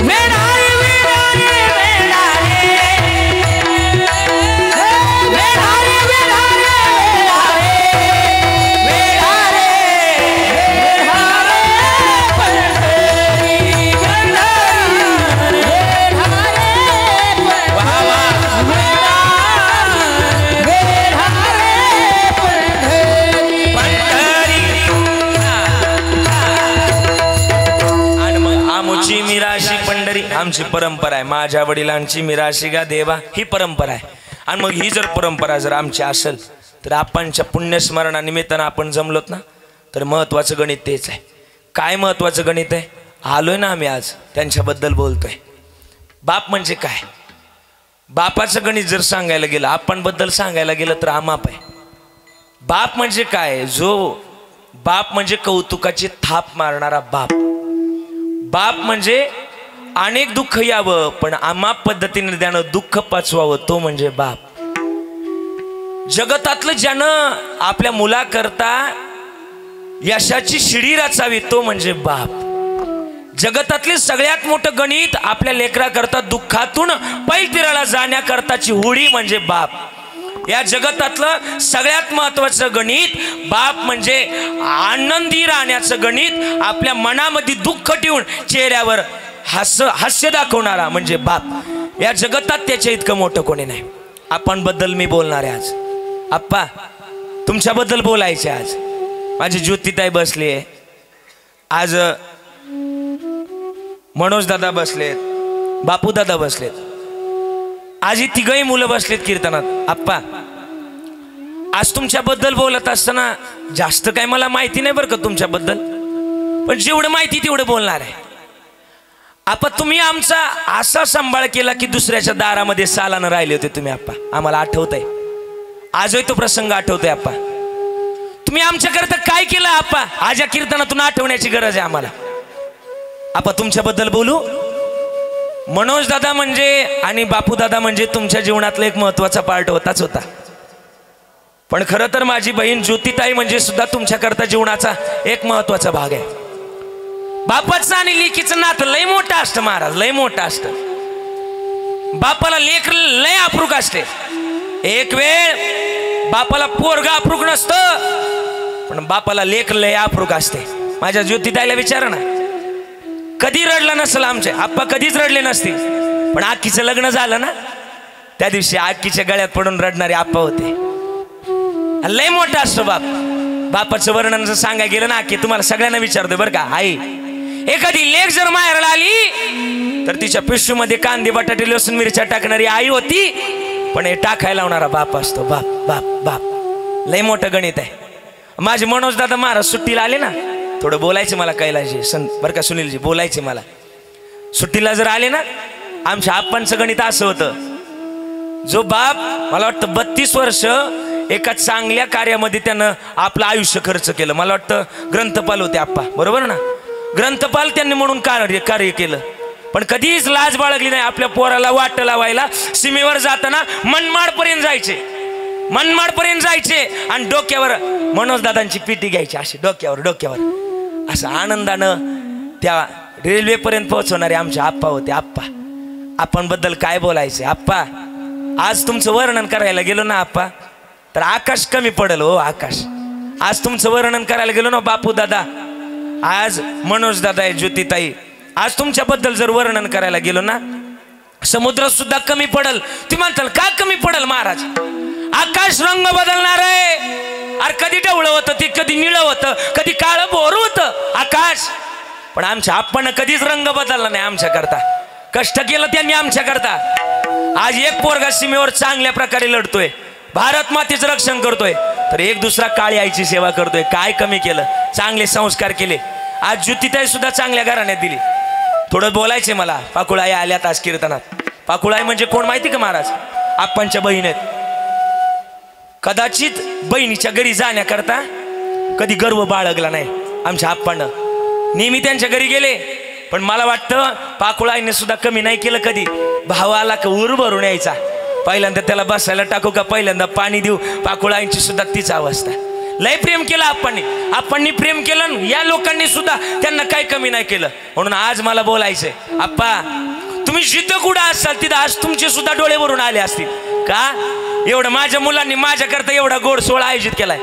वेडारे वेडारे वेडारे वेडारे वेडारे आमची मिराशी पंढरी आमची परंपरा आहे. माझ्या वडिलांची मिराशी गा देवा ही परंपरा आहे. आणि मग ही जर परंपरा जर आमची असेल तर आपणच्या पुण्यस्मरणानिमित्तानं आपण जमलोत ना तर महत्त्वाचं गणित तेच आहे. काय महत्त्वाचं गणित आहे आलोय ना आम्ही आज त्यांच्याबद्दल बोलतोय. बाप म्हणजे काय बापाचं गणित जर सांगायला गेलं आपणबद्दल सांगायला गेलं तर आमाप आहे. बाप म्हणजे काय जो बाप म्हणजे कौतुकाची थाप मारणारा बाप. बाप म्हणजे अनेक दुःख यावं पण आमाप पद्धतीने त्यानं दुःख पचवावं तो म्हणजे बाप. जगतातलं ज्यानं आपल्या मुलाकरता यशाची शिडी रचावी तो म्हणजे बाप. जगतातले सगळ्यात मोठं गणित आपल्या लेकराकरता दुःखातून पैतीराला जाण्याकरताची होडी म्हणजे बाप. या जगतातलं सगळ्यात महत्वाचं गणित बाप म्हणजे आनंदी राहण्याचं गणित आपल्या मनामध्ये दुःख ठेवून चेहऱ्यावर हास्य दाखवणारा म्हणजे बाप. या जगतात त्याच्या इतकं मोठं कोणी नाही. आपण बद्दल मी बोलणार आहे आज. आप्पा तुमच्याबद्दल बोलायचे आज. माझी ज्योतिताई बसली आहे आज मनोज दादा बसलेत बापू दादा बसलेत आज ही तिघही मुलं बसलेत कीर्तनात. आप्पा आज तुमच्याबद्दल बोलत असताना जास्त काय मला माहिती नाही बरं का तुमच्याबद्दल पण जेवढं माहिती तेवढं बोलणार आहे. आप्पा तुम्ही आमचा असा सांभाळ केला की दुसऱ्याच्या दारामध्ये सालानं राहिले होते तुम्ही. आप्पा आम्हाला आठवतंय आजही तो प्रसंग आठवतोय. आप्पा तुम्ही आमच्याकरता काय केलं आप्पा आज या कीर्तनातून आठवण्याची गरज आहे आम्हाला. आप्पा तुमच्याबद्दल बोलू. मनोज दादा म्हणजे आणि बापू दादा म्हणजे तुमच्या जीवनातला एक महत्वाचा पार्ट होताच होता. पण खरं तर माझी बहीण ज्योतिताई म्हणजे सुद्धा तुमच्याकरता जीवनाचा एक महत्वाचा भाग आहे. बापाचं आणि लेकीचं नातं लय मोठं असतं महाराज लय मोठं असतं. बापाला लेक लय अप्रूक असते. एक वेळ बापाला पोरगा अप्रूक नसतं पण बापाला लेक लय अप्रूक असते. माझ्या ज्योतिताईला विचारा ना कधी रडला नसेल आमचे आप्पा कधीच रडले नसतील पण आक्कीचं लग्न झालं ना त्या दिवशी आक्कीच्या गळ्यात पडून रडणारे आप्पा होते. लय मोठा असतो बाप. बापाचं वर्णन जर सांगायला गेलं ना की तुम्हाला सगळ्यांना विचारतोय बरं का. आई एखादी लेक जर माहेरला आली तर तिच्या पिशवीमध्ये कांदे बटाटे लसूण मिरच्या टाकणारी आई होती, पण हे टाकायला लावणारा बाप असतो. बाप बाप बाप लय मोठं गणित आहे. माझे मनोज दादा महाराज सुट्टीला आले ना, थोडं बोलायचे मला कैलासजी बरं का सुनीलजी, बोलायचे मला. सुट्टीला जर आले ना, आमच्या आप्पांचं गणित असं होतं, जो बाप मला वाटतं 32 वर्ष एका चांगल्या कार्यामध्ये त्यानं आपलं आयुष्य खर्च केलं. मला वाटतं ग्रंथपाल होते आप्पा, बरोबर ना. ग्रंथपाल त्यांनी म्हणून कार्य केलं, पण कधीच लाज बाळगली नाही. आपल्या पोराला वाट लावायला सीमेवर जाताना मनमाडपर्यंत जायचे आणि डोक्यावर मनोज दादांची पिटी घ्यायची, अशी डोक्यावर असं आनंदानं त्या रेल्वेपर्यंत पोहोचवणारे आमचे आप्पा होते. आप्पा आपण बद्दल काय बोलायचे आप्पा. आज तुमचं वर्णन करायला गेलो ना आप्पा तर आकाश कमी पडल हो, आकाश. आज तुमचं वर्णन करायला गेलो ना बापू दादा, आज मनोज दादा आहे, ज्योतिताई, आज तुमच्याबद्दल जर वर्णन करायला गेलो ना समुद्र सुद्धा कमी पडल. तुम्ही म्हणताल का कमी पडल महाराज. आकाश रंग बदलणार आहे. अरे कधी डवळं होतं ते, कधी निळं होतं, कधी काळं बोर होतं आकाश. पण आमच्या आप्पानं कधीच रंग बदलला नाही आमच्याकरता. कष्ट केलं त्यांनी आमच्याकरता. आज एक पोरगा सीमेवर चांगल्या प्रकारे लढतोय, भारत मातेचं रक्षण करतोय, तर एक दुसरा काळी आईची सेवा करतोय. काय कमी केलं. चांगले संस्कार केले. आज ज्योतिताई सुद्धा चांगल्या घराण्यात दिली. थोडं बोलायचे मला. पाकुळाई आल्यात आज कीर्तनात. पाकुळाई म्हणजे कोण माहिती का महाराज. आप्पांच्या बहीण आहेत. कदाचित बहिणीच्या घरी जाण्याकरता कधी गर्व बाळगला नाही आमच्या आप्पानं. नेहमी त्यांच्या घरी गेले, पण मला वाटतं पाकुळाईने सुद्धा कमी नाही केलं कधी. भावाला का उर भरून यायचा, पहिल्यांदा त्याला बसायला टाकू का पहिल्यांदा पाणी देऊ. पाकुळाईंची सुद्धा तीच अवस्था. लय प्रेम केलं आप्पांनी प्रेम केलं. या लोकांनी सुद्धा त्यांना काही कमी नाही केलं. म्हणून आज मला बोलायचंय आप्पा, तुम्ही जिथं कुठं असाल तिथं आज तुमचे सुद्धा डोळे भरून आले असतील का. एवढं माझ्या मुलांनी माझ्याकरता एवढा गोड सोहळा आयोजित केलाय.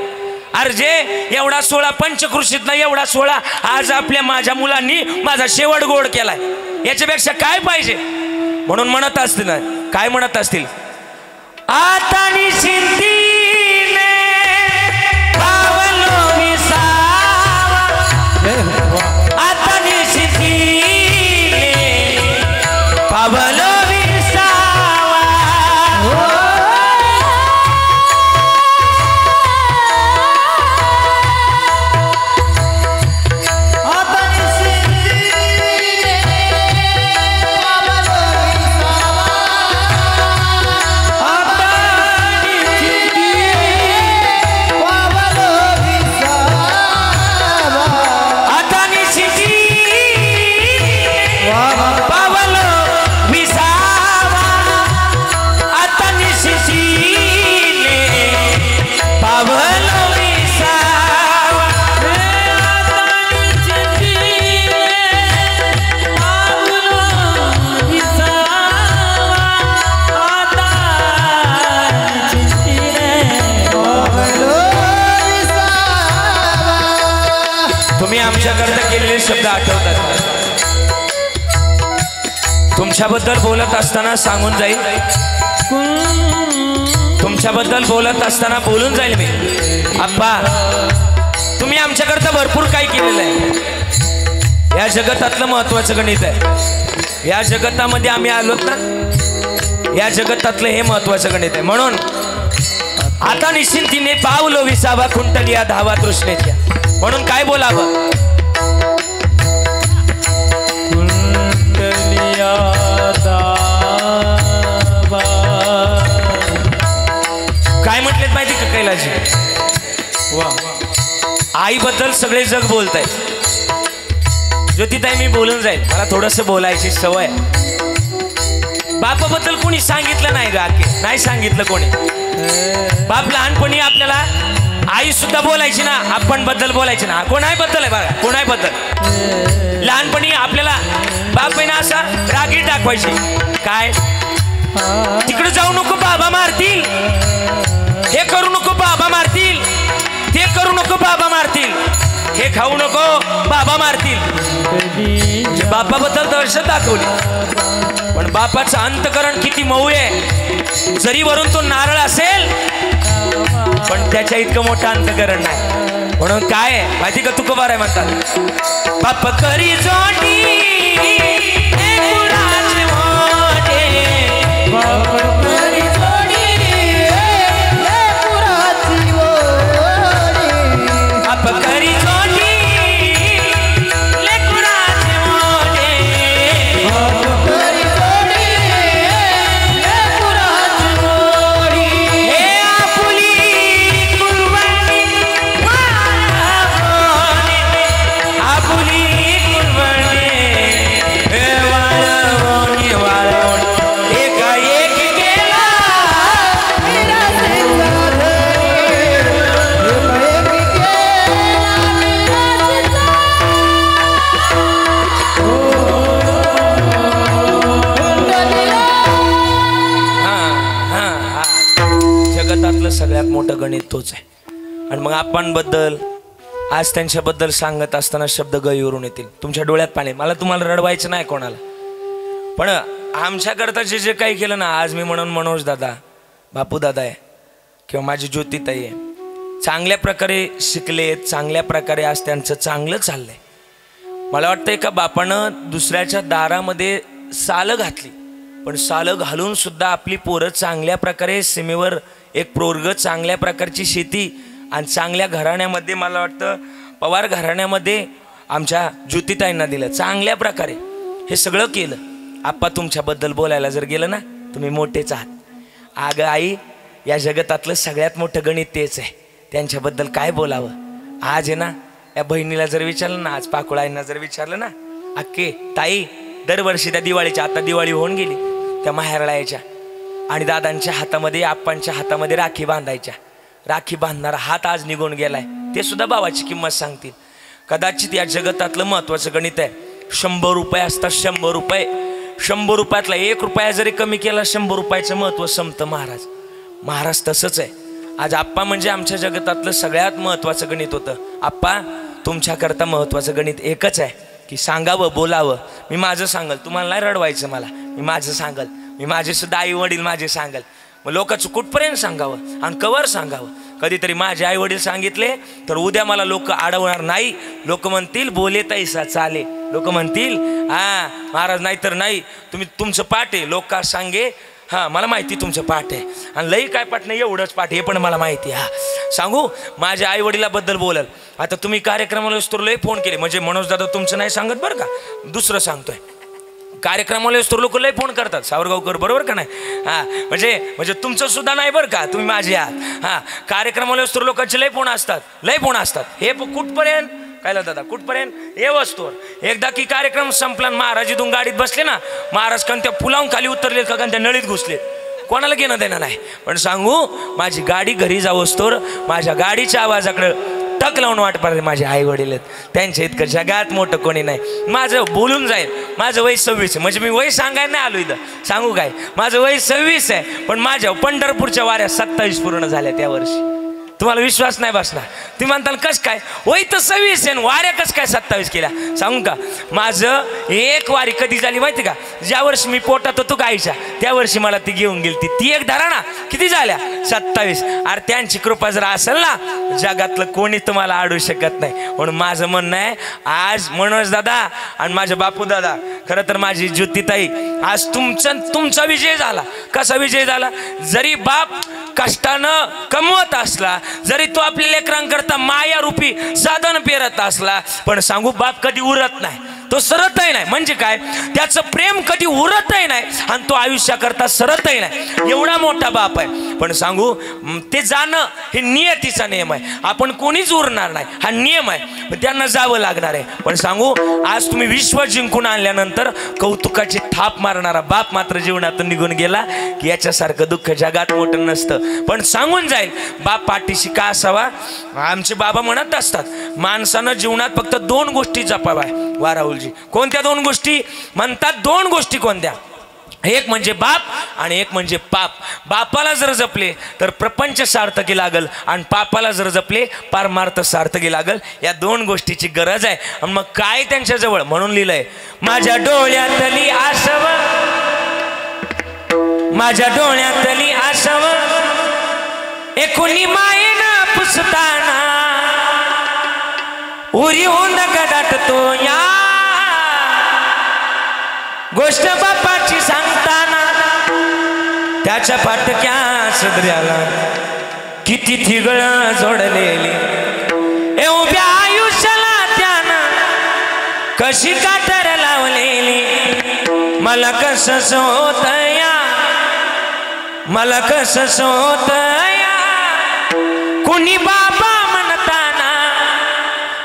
अरे जे एवढा सोहळा पंचकृषीत ना एवढा सोहळा आज आपल्या माझ्या मुलांनी माझा शेवट गोड केलाय. याच्यापेक्षा काय पाहिजे. म्हणून म्हणत असतील ना, काय म्हणत असतील, आता निशिंतीने पावलो विसावा, आता निशिंतीने पावलो विसावा, आता निशिंतीने पावलो विसावा, आमच्याकरता केलेले शब्द आठवतात. तुमच्याबद्दल बोलत असताना सांगून जाईल, तुमच्याबद्दल बोलत असताना बोलून जाईल मी. आप्पा तुम्ही आमच्याकरता भरपूर काही केलेलं आहे. या जगतातलं महत्वाचं गणित आहे. या जगतामध्ये आम्ही आलोत ना, या जगतातलं हे महत्वाचं गणित आहे. म्हणून आता निश्चिंतीने पावलो विसावा, खुंटलिया धावा तृष्णेच्या. म्हणून काय बोलावं. काय म्हटलेत माहिती का कैलाजी. आईबद्दल सगळे जग बोलताय. ज्योतिताई मी बोलून जाईल, मला थोडंसं बोलायची सवय. बापाबद्दल कोणी सांगितलं नाही गा, नाही सांगितलं कोणी. बाप लहानपणी आपल्याला आई सुद्धा बोलायची ना, आपण बद्दल बोलायची ना. कोणाही बद्दल आहे बघा, कोणाही बद्दल. लहानपणी आपल्याला बाप बहिणा असा रागीट दाखवायची. काय तिकडे जाऊ नको बाबा मारतील, हे करू नको बाबा मारतील, ते करू नको बाबा मारतील, हे खाऊ नको बाबा मारतील. बापाबद्दल दहशत दाखवली. पण बापाचं अंतकरण किती मऊ आहे. जरी वरून तो नारळ असेल पण त्याच्या इतकं मोठं अंतकरण नाही. म्हणून काय आहे माहिती का, तुकोबार आहे म्हणतात, बाप करी जोडी लेकराचे मोठे, बाप करी जोडी लेकराची ओढी, बाप करी जोडी लेकराचे मोठे, बाप करी जोडी लेकराची ओढी. हे आपुली कुर्बानी वाळवणे, आपुली कुर्बानी हे वाळवणे वाळवणे, एका एक गेला विरासेचा धनी, एकाएकी गेला विरासेचा. कुंडलीला हा जगतातलं सगळ्यात मोठं गणित तोच आहे. आणि मग आपण बद्दल आज त्यांच्याबद्दल सांगत असताना शब्द गळीवरून येतील, तुमच्या डोळ्यात पाणी. मला तुम्हाला रडवायचं नाही कोणाला, पण आमच्याकरता जे जे काही केलं ना, आज मी म्हणून मनोज दादा, बापू दादा आहे किंवा माझी ज्योतिताई आहे, चांगल्या प्रकारे शिकलेत, चांगल्या प्रकारे आज त्यांचं चांगलं चाललंय. मला वाटतं एका बापानं दुसऱ्याच्या दारामध्ये सालं घातली, पण सालं घालून सुद्धा आपली पोरं चांगल्या प्रकारे सीमेवर एक प्रोर्ग, चांगल्या प्रकारची शेती आणि चांगल्या घराण्यामध्ये, मला वाटतं पवार घराण्यामध्ये आमच्या ज्योतिताईंना दिलं. चांगल्या प्रकारे हे सगळं केलं. आप्पा तुमच्याबद्दल बोलायला जर गेलं ना, तुम्ही मोठेच आहात. अगं आई, या जगतातलं सगळ्यात मोठं गणित तेच आहे, त्यांच्याबद्दल काय बोलावं. आज आहे ना, या बहिणीला जर विचारलं ना, आज पाकुळाईंना जर विचारलं ना, अक्के ताई दरवर्षी त्या दिवाळीच्या, आता दिवाळी होऊन गेली, त्या माहेरला यायच्या आणि दादांच्या हातामध्ये, आप्पांच्या हातामध्ये राखी बांधायच्या. राखी बांधणारा हात आज निघून गेलाय, ते सुद्धा भावाची किंमत सांगतील. कदाचित या जगतातलं महत्त्वाचं गणित आहे, 100 रुपये असतात, 100 रुपये, 100 रुपयातला 1 रुपया जरी कमी केला, 100 रुपयाचं महत्त्व संपतं. महाराज तसंच आहे. आज आप्पा म्हणजे आमच्या जगतातलं सगळ्यात महत्त्वाचं गणित होतं. आप्पा तुमच्याकरता महत्त्वाचं गणित एकच आहे की सांगावं, बोलावं. मी माझं सांगल, तुम्हाला नाही रडवायचं मला, मी माझं सांगल, मी माझे सुद्धा आई वडील माझे सांगल. मग लोकांचं कुठपर्यंत सांगावं आणि कवर सांगावं. कधीतरी माझे आई वडील सांगितले तर उद्या मला लोक अडवणार नाही. लोक म्हणतील बोले तैसा चाले, लोक म्हणतील हा महाराज नाही तर नाही, तुम्ही तुमचं पाठ आहे. लोक का सांगे, हां मला माहिती तुमचं पाठ आहे आणि लई काय पाठ नाही, एवढंच पाठ हे पण मला माहिती आहे. हा सांगू माझ्या आई वडिलाबद्दल बोलाल. आता तुम्ही कार्यक्रमाला असतो लई फोन केले, म्हणजे मनोज दादा तुमचं नाही सांगत बरं का, दुसरं सांगतोय. कार्यक्रमाला असतो लोक लई फोन करतात, सावरगावकर बरोबर का नाही. हां म्हणजे तुमचं सुद्धा नाही बरं का, तुम्ही माझे आहात. हां कार्यक्रमाला असतो लोकांचे लई फोन असतात. हे कुठपर्यंत काय दादा, कुठपर्यंत हे वस्तूवर एकदा की कार्यक्रम संपला, महाराज इथून गाडीत बसले ना, महाराज कोणत्या पुलावून खाली उतरले का कोणत्या नळीत घुसले, कोणाला घेणं देणं नाही. पण सांगू माझी गाडी घरी जावं तोर माझ्या गाडीच्या आवाजाकडं टक लावून वाट पाहिजे. माझे आई वडील आहेत, त्यांच्या इतकं जगात मोठं कोणी नाही. माझं बोलून जाईल, माझं वय 26 आहे, म्हणजे मी वय सांगायला नाही आलो इथं. सांगू काय, माझं वय 26 आहे, पण माझ्या पंढरपूरच्या वाऱ्या 27 पूर्ण झाल्या त्या वर्षी. तुम्हाला विश्वास नाही बसणार, तुम्ही म्हणताल कस काय, वय तर 26 आहे वाऱ्या कस काय 27 केल्या. सांगू का, माझं एक वारी कधी झाली माहिती का, ज्या वर्षी मी पोटात होतो गाईच्या त्या वर्षी मला ती घेऊन गेली. ती एक धरा ना, किती झाल्या 27. अरे त्यांची कृपा जर असेल ना, जगातलं कोणी तुम्हाला अडू शकत नाही. म्हणून माझं म्हणणं आहे, आज मनोज दादा आणि माझे बापू दादा, खरं तर माझी ज्योतिताई, आज तुमचा विजय झाला. कसा विजय झाला, जरी बाप कष्टानं कमवत असला, जरी तो आपल्या लेकरांकरता माया रूपी साधन पेरत असला, पण सांगू बाप कधी उरत नाही, तो सरतही नाही. म्हणजे काय, त्याचं प्रेम कधी उरतही नाही आणि तो आयुष्याकरता सरतही नाही. एवढा मोठा बाप आहे. पण सांगू ते जाणं हे नियतीचा नियम आहे, आपण कोणीच उरणार नाही, हा नियम आहे, त्यांना जावं लागणार आहे. पण सांगू आज तुम्ही विश्व जिंकून आणल्यानंतर कौतुकाची थाप मारणारा बाप मात्र जीवनातून निघून गेला की याच्यासारखं दुःख जगात मोठं नसतं. पण सांगून जाईल बाप पाठीशी का असावा. आमचे बाबा म्हणत असतात, माणसानं जीवनात फक्त 2 गोष्टी जपाव्या. वा राहुलजी, कोणत्या 2 गोष्टी म्हणतात? 2 गोष्टी कोणत्या? एक म्हणजे बाप आणि एक म्हणजे पाप. बापाला जर जपले तर प्रपंच सार्थकी लागल आणि पापाला जर जपले पारमार्थ सार्थकी लागल. या 2 गोष्टीची गरज आहे. आणि मग काय त्यांच्याजवळ, म्हणून लिहिलंय, माझ्या डोळ्यातली आसव, माझ्या डोळ्यातली आसव एकुणी मायेनं पुसताना उरी होऊन गडात तो या गोष्ट बापाची सांगताना त्याच्या फाटक्या सदऱ्याला किती थिगळ जोडलेली ए उभ्या आयुष्याला त्यानं कशी कातर लावलेली मला कसं होतया मला कसं होतया कुणी बाबा म्हणताना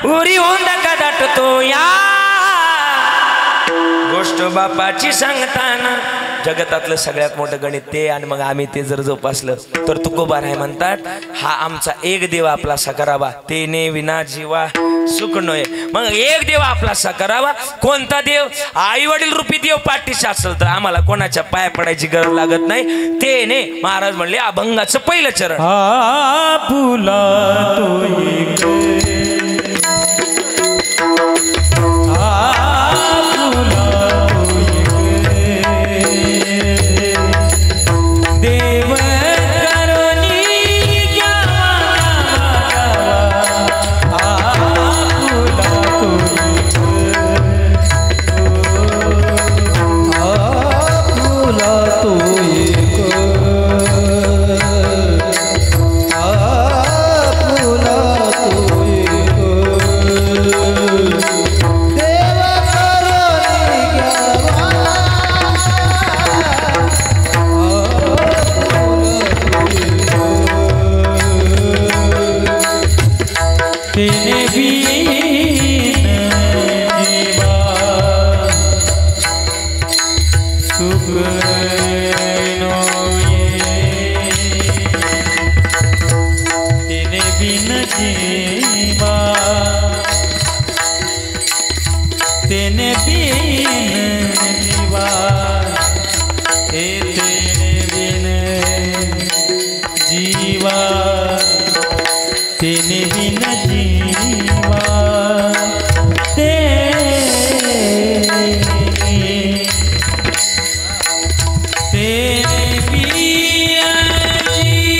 उरी होऊन गडात तो या गोष्ट बापाची सांगताना जगतातलं सगळ्यात मोठं गणित ते आणि मग आम्ही ते जर जोपासलं तर तुकोबा आहे म्हणतात हा आमचा एक देव आपला करावा तेने विना जीवा सुख नये मग एक देव आपला करावा कोणता देव आई वडील रूपी देव पाठीशी असेल तर आम्हाला कोणाच्या पाया पडायची गरज लागत नाही तेने महाराज म्हणले अभंगाचं पहिलं चरण आपुला तो एक देव करुणी आपुला तो तेने बीन जीवा सुख तेने बीन जीवा तेने बीन जीवा तेने बीन जीवा तेने बिन जीवा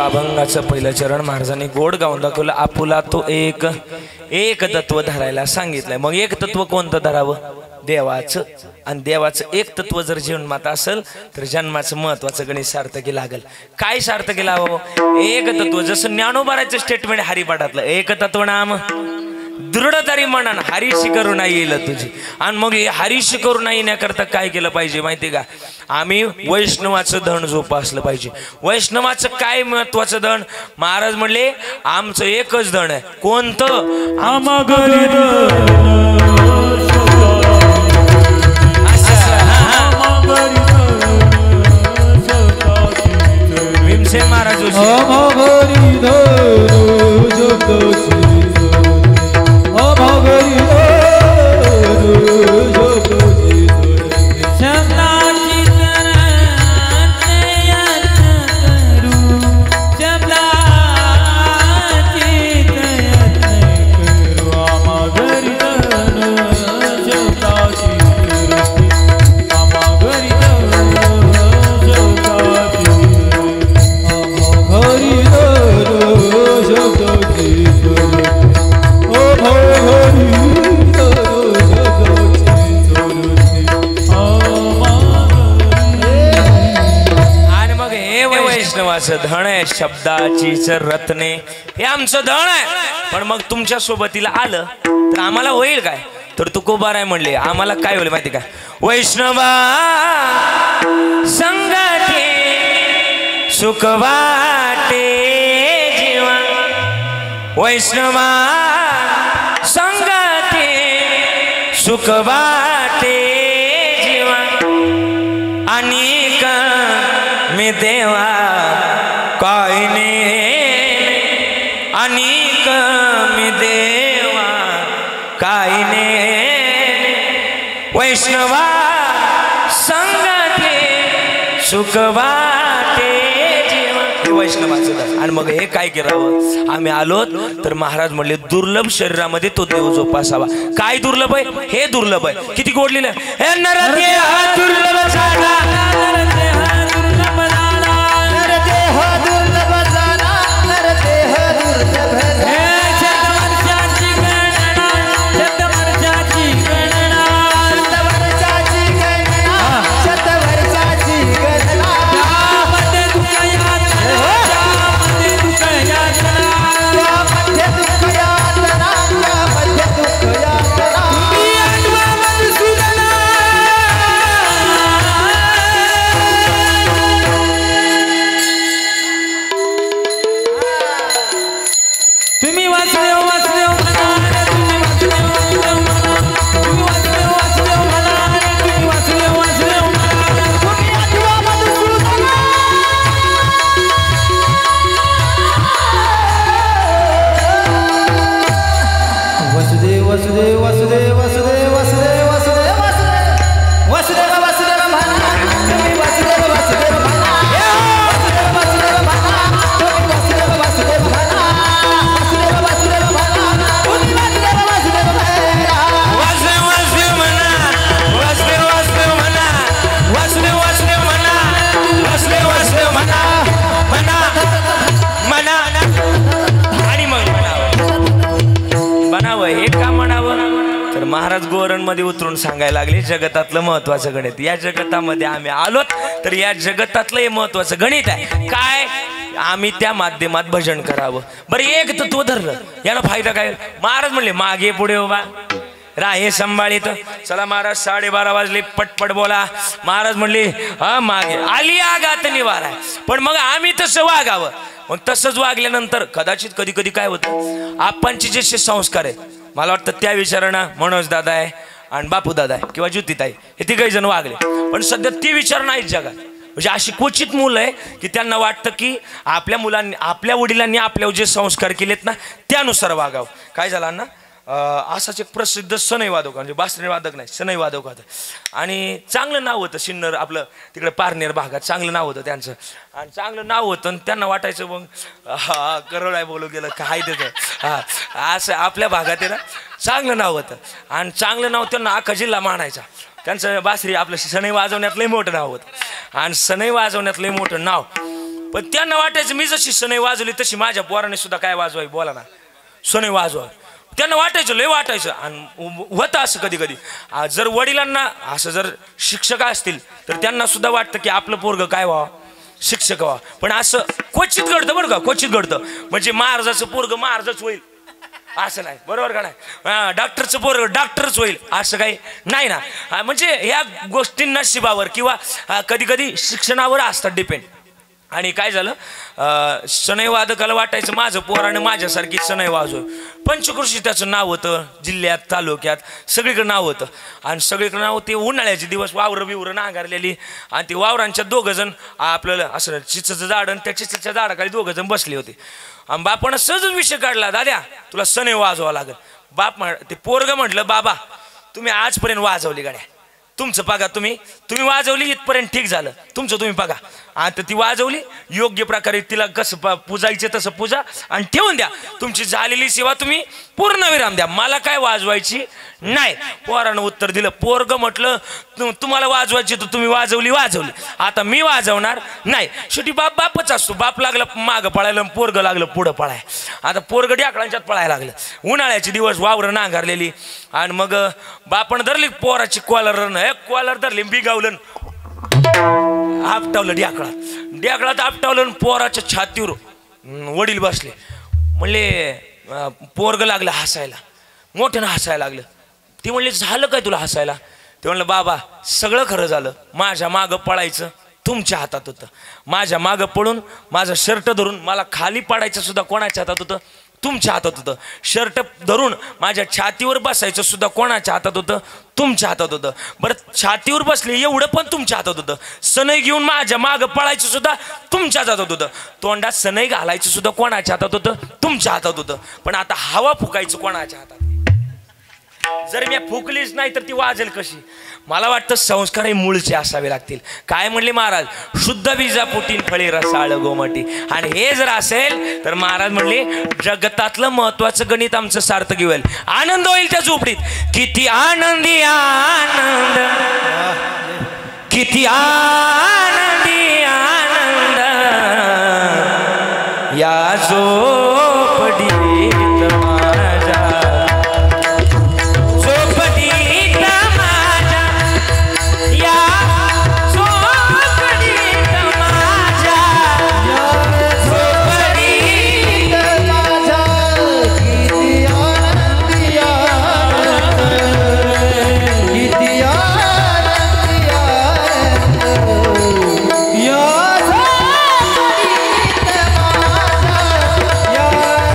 अभंगाचं पहिलं चरण महाराजांनी गोड गाऊन दाखवलं आपुला तो एक एक तत्व धरायला सांगितलंय मग एक तत्व कोणतं धरावं देवाचं आणि देवाचं एक तत्व जर जीवनात असेल तर जन्माचं महत्वाचं गणित सार्थकी लागेल काय सार्थकी लावावं एक तत्व जसं ज्ञानोबाराचं स्टेटमेंट हरिपाठातलं एक तत्व नाम दृढतारी मनान हरीशी करुणा येईल तुझी. आणि मग हे हरीशी करुणा येण्याकरता काय केलं पाहिजे माहिती का? आम्ही वैष्णवाचं धन जोपासलं पाहिजे. वैष्णवाचं काय महत्वाचं धन? महाराज म्हणले आमचं एकच धन आहे. कोणतं? आम्हा घरी भीमसेन महाराज धन आहे. शब्दाची रत्ने हे आमचं धन आहे. पण मग तुमच्या सोबतीला आलं तर आम्हाला होईल काय? तर तुकोबाराय म्हणले आम्हाला काय होईल माहिती का? वैष्णवा संगते सुख वाटे जीवा. वैष्णवा संगते सुख वाटे जीवा. अनेक मी देवा काय ने अनेक मी देवा काय ने. वैष्णवा संगते सुख वाटे जीवा. हे वैष्णवाचं धन. आणि मग हे काय करावं? आम्ही आलो तर महाराज म्हणले दुर्लभ शरीरामध्ये तो देव जोपासावा. काय दुर्लभ आहे? हे दुर्लभ आहे. किती गोडलेलं हे नरदेह दुर्लभ झाला. महाराज गोरण मध्ये उतरून सांगायला लागले जगतातलं महत्वाचं गणित. या जगतामध्ये आम्ही आलो तर या जगतातलं हे महत्वाचं गणित आहे. काय? आम्ही त्या माध्यमात भजन करावं. बरं एक तर तो धरलं याला फायदा काय? महाराज म्हणले मागे पुढे उभा राहे संभाळीत. चला महाराज 12:30 वाजले पटपट बोला. महाराज म्हणले हा मागे आली आगात निवारा. पण मग आम्ही तसं वागावं. मग तसंच वागल्यानंतर कदाचित कधी कधी काय होतं आपणचे जे संस्कार आहेत मला वाटतं त्या विचारानं मनोज दादा आहे आणि बापू दादा आहे किंवा ज्योतिताई हे तिघही जण वागले. पण सध्या ती विचार नाहीत जगात. म्हणजे अशी क्वचित मुलं आहे की त्यांना वाटतं की आपल्या मुलांनी आपल्या वडिलांनी आपल्यावर जे संस्कार केलेत ना त्यानुसार वागावं. काय झालं ना असाच एक प्रसिद्ध सनई वादक म्हणजे बासरी वादक नाही सनई वादक होतं आणि चांगलं नाव होतं. सिन्नर आपलं तिकडे पारनेर भागात चांगलं नाव होतं त्यांचं आणि चांगलं नाव होतं आणि त्यांना वाटायचं मग हा करोड आहे बोलू गेलं काय त्याचं हा असं आपल्या भागात आहे ना चांगलं नाव होतं आणि चांगलं नाव त्यांना अख्खा जिल्हा मानायचा. त्यांचं बासरी आपलं सनई वाजवण्यात लय मोठं नाव होतं आणि सनई वाजवण्यात लय मोठं नाव. पण त्यांना वाटायचं मी जशी सनई वाजवली तशी माझ्या पोराने सुद्धा काय वाजवाय बोला ना सनई वाजवा. त्यांना वाटायचं लय वाटायचं आणि होतं असं कधी कधी. जर वडिलांना असं जर शिक्षक असतील तर त्यांना सुद्धा वाटतं की आपलं पोरगं काय व्हावं शिक्षक व्हावं. पण असं क्वचित घडतं बरं का क्वचित घडतं. म्हणजे महाराजाचं पोरगं महाराजच होईल असं नाही, बरोबर का नाही? डॉक्टरचं पोरग डॉक्टरच होईल असं काही नाही ना. म्हणजे ह्या गोष्टी नशिबावर किंवा कधी कधी शिक्षणावर असतात डिपेंड. आणि काय झालं, सनई वादकाला वाटायचं माझं पोराने माझ्यासारखी सनई वाजव. पंचकृषी त्याचं नाव होतं, जिल्ह्यात तालुक्यात सगळीकडे नाव होतं. आणि सगळीकडे नाव ते उन्हाळ्याचे दिवस वावरं बिवरं नांगरलेली आणि ते वावरांच्या दोघं जण आपल्याला असं चिचचं झाड आणि त्या चिचच्या झाडाखाली दोघं जण बसले होते. आणि बापानं सहजच विषय काढला, दाद्या तुला सनई वाजवावं लागेल. बाप ते पोरगं म्हटलं, बाबा तुम्ही आजपर्यंत वाजवली गाड्या, तुमचं बघा, तुम्ही वाजवली इथपर्यंत ठीक झालं, तुमचं तुम्ही बघा. आता ती वाजवली योग्य प्रकारे, तिला कसं पूजायचं तसं पूजा आणि ठेवून द्या. तुमची झालेली सेवा तुम्ही पूर्ण विराम द्या, मला काय वाजवायची नाही. पोरानं उत्तर दिलं. पोरग म्हटलं तुम्हाला वाजवायची तर तुम्ही वाजवली, आता मी वाजवणार नाही. शेवटी बापच असतो. बाप लागला मागं पळायला, पोरग लागलं पुढं पळाय. आता पोरग ढाकळांच्यात पळायला लागलं. उन्हाळ्याचे दिवस वावरं नांगरलेली. आणि मग बापानं धरली पोराची कॉलर धरली, बिगावलं, आपटावलं ढ्याकळात आपटावलं. पोराच्या छातीवर वडील बसले. म्हणले पोरग लागलं हसायला, मोठ्यानं हसायला लागलं. ती म्हणले झालं काय तुला हसायला? ते म्हणलं बाबा सगळं खरं झालं, माझ्या मागं पळायचं तुमच्या हातात होतं, माझ्या मागं पळून माझं शर्ट धरून मला खाली पाडायचं सुद्धा कोणाच्या हातात होतं? तुमच्या हातात होतं. शर्ट धरून माझ्या छातीवर बसायचं सुद्धा कोणाच्या हातात होतं? तुमच्या हातात होतं. बरं छातीवर बसले एवढं पण तुमच्या हातात होतं. सनई घेऊन माझ्या मागं पळायचं सुद्धा तुमच्याच हातात होतं. तोंडात सनई घालायचं सुद्धा कोणाच्या हातात होतं? तुमच्या हातात होतं. पण आता हवा फुकायचं कोणाच्या हातात? जर मी फुकलीच नाही तर ती वाजेल कशी? मला वाटतं संस्कार हे मूळचे असावे लागतील. काय म्हणले महाराज? शुद्ध बीजा पोटीन फळे रसाळ गोमटी. आणि हे जर असेल तर महाराज म्हणले जगतातलं महत्वाचं गणित आमचं सार्थक होईल, आनंद होईल त्या झोपडीत. किती आनंदी आनंद, किती आनंदी आनंद या झोपडीत माझ्या, झोपडीत माझ्या, या झोपडीत माझ्या, झोपडीत माझ्या. किती आनंदी आनंद, किती आनंदी आनंद या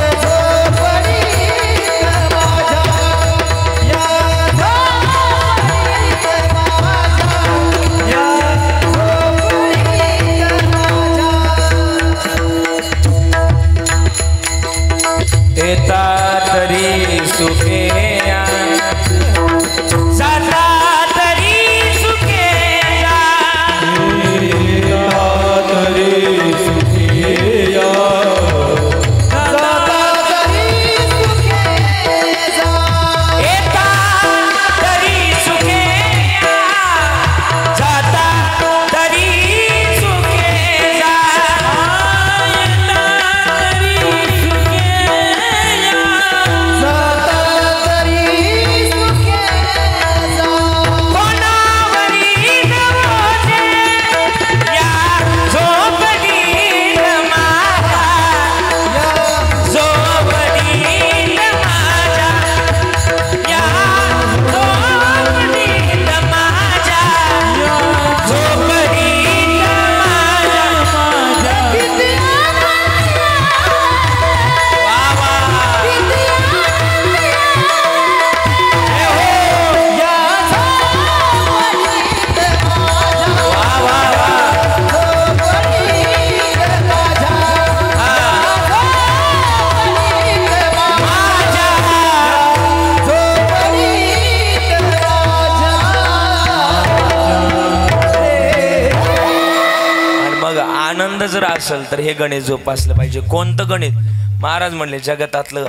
झोपडीत माझ्या, या झोपडीत माझ्या, या झोपडीत माझ्या, या झोपडीत माझ्या. येता तरी सुखेया, जाता तरी सुखेया, तरी सुखिया जाता तरी सुखे जा, येता तरी सुखेया, जाता तरी सुखेया, येता तरी सुखेया, जाता तरी सुखे जा. कोणावरी नवसे या झोपडीत माझ्या, झोपडीत माझ्या, या झोपडीत माझ्या, झोपडीत माझ्या. किती आनंदी वा वा. किती आनंदी या झोपडीत माझ्या, वा वा वा. झोपडीत माझ्या, झोपडीत माझ्या, झोपडीत माझ्या. आणि मग आनंद जर असेल तर हे गणित जोपासलं पाहिजे. कोणतं गणित? महाराज म्हणले जगतातलं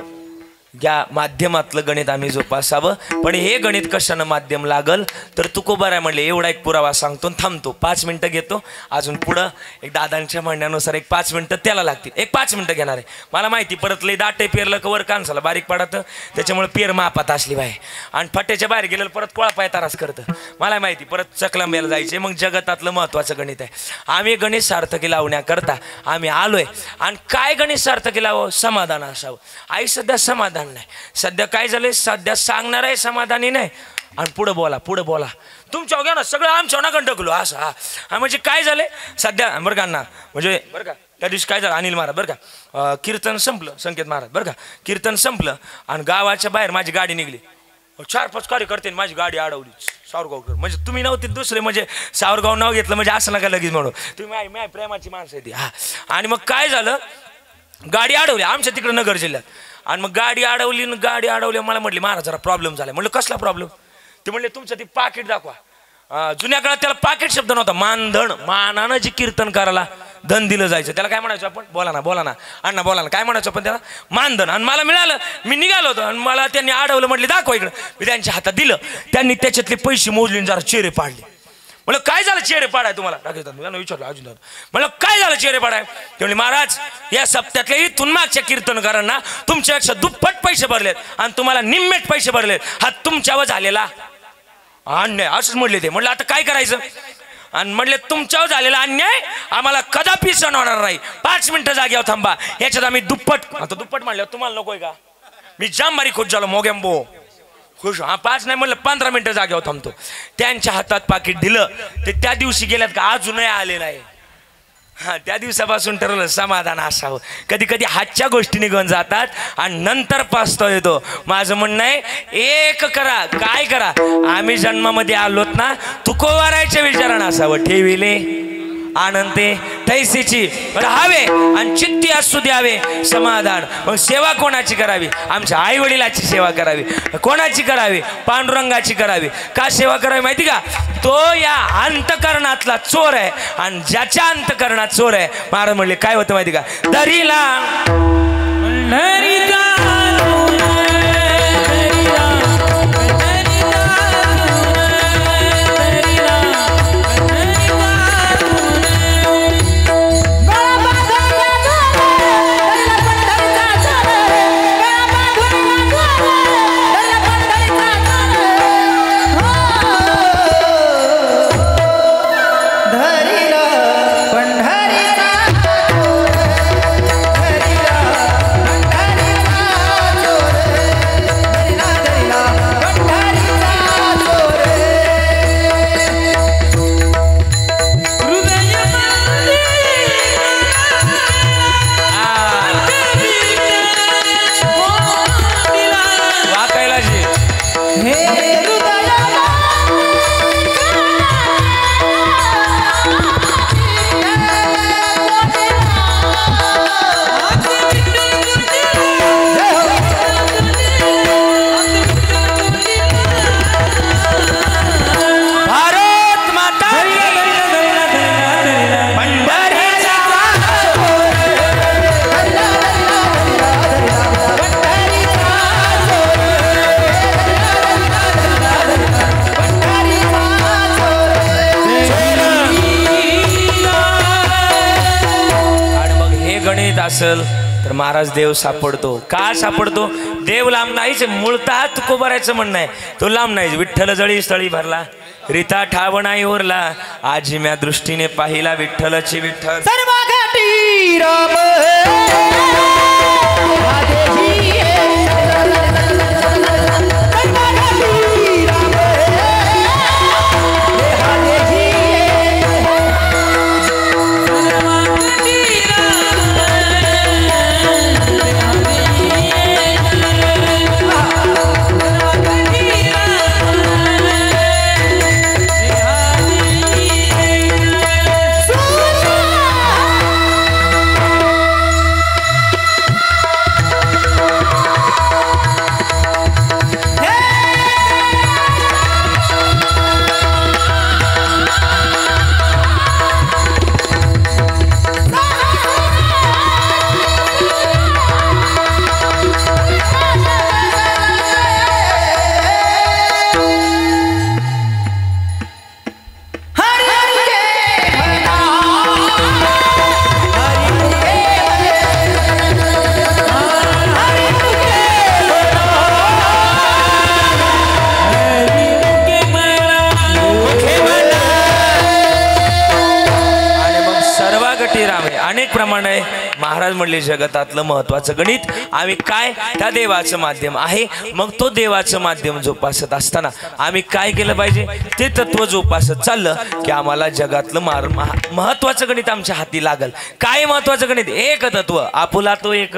या माध्यमातलं गणित आम्ही जोपासावं. पण हे गणित कशानं माध्यम लागल तर तुकोबाराय म्हणले एवढा एक पुरावा सांगतो, थांबतो, 5 मिनिटं घेतो. अजून पुढं एक दादांच्या म्हणण्यानुसार एक 5 मिनिटं त्याला लागतील. एक 5 मिनिटं घेणार आहे. मला माहिती परत लई दाटे पेरलं कवर कांसाला बारीक पडतं, त्याच्यामुळे पेर मापात असली बाय. आणि फट्याच्या बाहेर गेलेलं परत कोळापाय तारास करतं. मला माहिती परत चकलांब्याला जायचे. मग जगतातलं महत्त्वाचं गणित आहे. आम्ही गणित सार्थकी लावण्याकरता आम्ही आलोय. आणि काय गणित सार्थकी लावावं? समाधान असावं. आई सध्या समाधान समाधान नाही. सध्या काय झालंय, सध्या सांगणार आहे समाधानी नाही आणि पुढे बोला तुमच्या घ्या ना सगळं आमच्या नाकडं ढकलो असं. हा म्हणजे काय झालंय सध्या बरं का अण्णा, म्हणजे बरं का त्या दिवशी काय झालं अनिल महाराज बरं का, कीर्तन संपलं, संकेत महाराज बरं का, कीर्तन संपलं आणि गावाच्या बाहेर माझी गाडी निघली. 4-5 कार्यकर्ते माझी गाडी अडवली. सावरगावकर म्हणजे तुम्ही नव्हते दुसरे, म्हणजे सावरगाव नाव घेतलं म्हणजे असं नका लगेच म्हणू, तुम्ही माझी प्रेमाची माणसं आहे ती. हा आणि मग काय झालं, गाडी अडवली आमच्या तिकडं नगर जिल्ह्यात. आणि मग गाडी अडवली मला म्हटली महाराज जरा प्रॉब्लेम झाला. म्हटलं कसला प्रॉब्लेम, ते म्हणले तुमचं ती पाकिट दाखवा. जुन्या काळात त्याला पाकिट शब्द नव्हता, मानधन, मानानं जी कीर्तन करायला धन दिलं जायचं त्याला काय म्हणायचं आपण, बोला ना अण्णा बोला ना, काय म्हणायचं आपण त्याला, मानधन. आणि मला मिळालं, मी निघालो होतो आणि मला त्यांनी अडवलं, म्हटले दाखवा इकडं. मी त्यांच्या हातात दिलं, त्यांनी त्याच्यातले पैसे मोजले जरा चेहरे पाडले. म्हणलं काय झालं चेहरे पाडाय तुम्हाला, विचारलं अजून म्हणलं काय झालं चेहरे पाडाय. ते म्हणले महाराज या सप्त्यातल्या इथून मागच्या कीर्तनकारांना तुमच्यापेक्षा दुप्पट पैसे भरलेत आणि तुम्हाला निम्मेट पैसे भरलेत, हा तुमच्यावर झालेला अन्याय असंच म्हटले ते. म्हटलं आता काय करायचं, आणि म्हटले तुमच्यावर झालेला अन्याय आम्हाला कदापि सण होणार नाही, 5 मिनिटं जागेवर थांबा, याच्यात आम्ही दुप्पट. आता दुप्पट म्हणल्यावर तुम्हाला नकोय का, मी जाम बारी खुश झालो मोगेंबो खुश. हा 5 नाही म्हणलं 15 मिनिटं जागेवर थांबतो. त्यांच्या हातात पाकिट दिलं, ते त्या दिवशी गेल्यात का अजूनही आले नाही. हा त्या दिवसापासून ठरवलं समाधान असावं. कधी कधी हातच्या गोष्टी निघून जातात आणि नंतर पाचतो येतो. माझं म्हणणं आहे एक करा, काय करा, आम्ही जन्मामध्ये आलोत ना तुकोवारायच्या विचारानं असावं. ठेविले आनंदे तैसेची राहावे आणि चित्ती असू द्यावे समाधान. मग सेवा कोणाची करावी, आमच्या आई वडिलाची सेवा करावी. कोणाची करावी, पांडुरंगाची करावी. का सेवा करावी माहिती का, तो या अंतकरणातला चोर आहे आणि ज्याच्या अंतकरणात चोर आहे, महाराज म्हणले काय होतं माहिती का, दरीला असेल तर महाराज देव सापडतो. का सापडतो, देव लांब नाहीच, मूळतः तुकोबारायचं म्हणणं आहे, तो लांब नाही. विठ्ठल जळी स्थळी भरला, रीता ठाव नाही ओरला, आजी म्या दृष्टीने पाहिला विठ्ठलची विठ्ठल. महाराज म्हणले जगतातलं महत्वाचं गणित आम्ही काय त्या देवाचं माध्यम आहे. मग तो देवाचं माध्यम जोपासत असताना आम्ही काय केलं पाहिजे ते तत्व जोपासत चाललं की आम्हाला जगातलं महत्वाचं गणित आमच्या हाती लागल. काय महत्वाचं गणित? एक तत्व, आपुला तो एक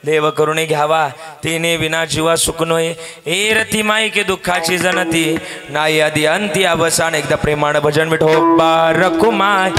देव करुणे घ्यावा तिने विना जीवा सुख नोय. ए रती माई के दुःखाची जनती नाही आधी अंती अवसान. एकदा प्रेमानं भजन विठोबा रखुमाय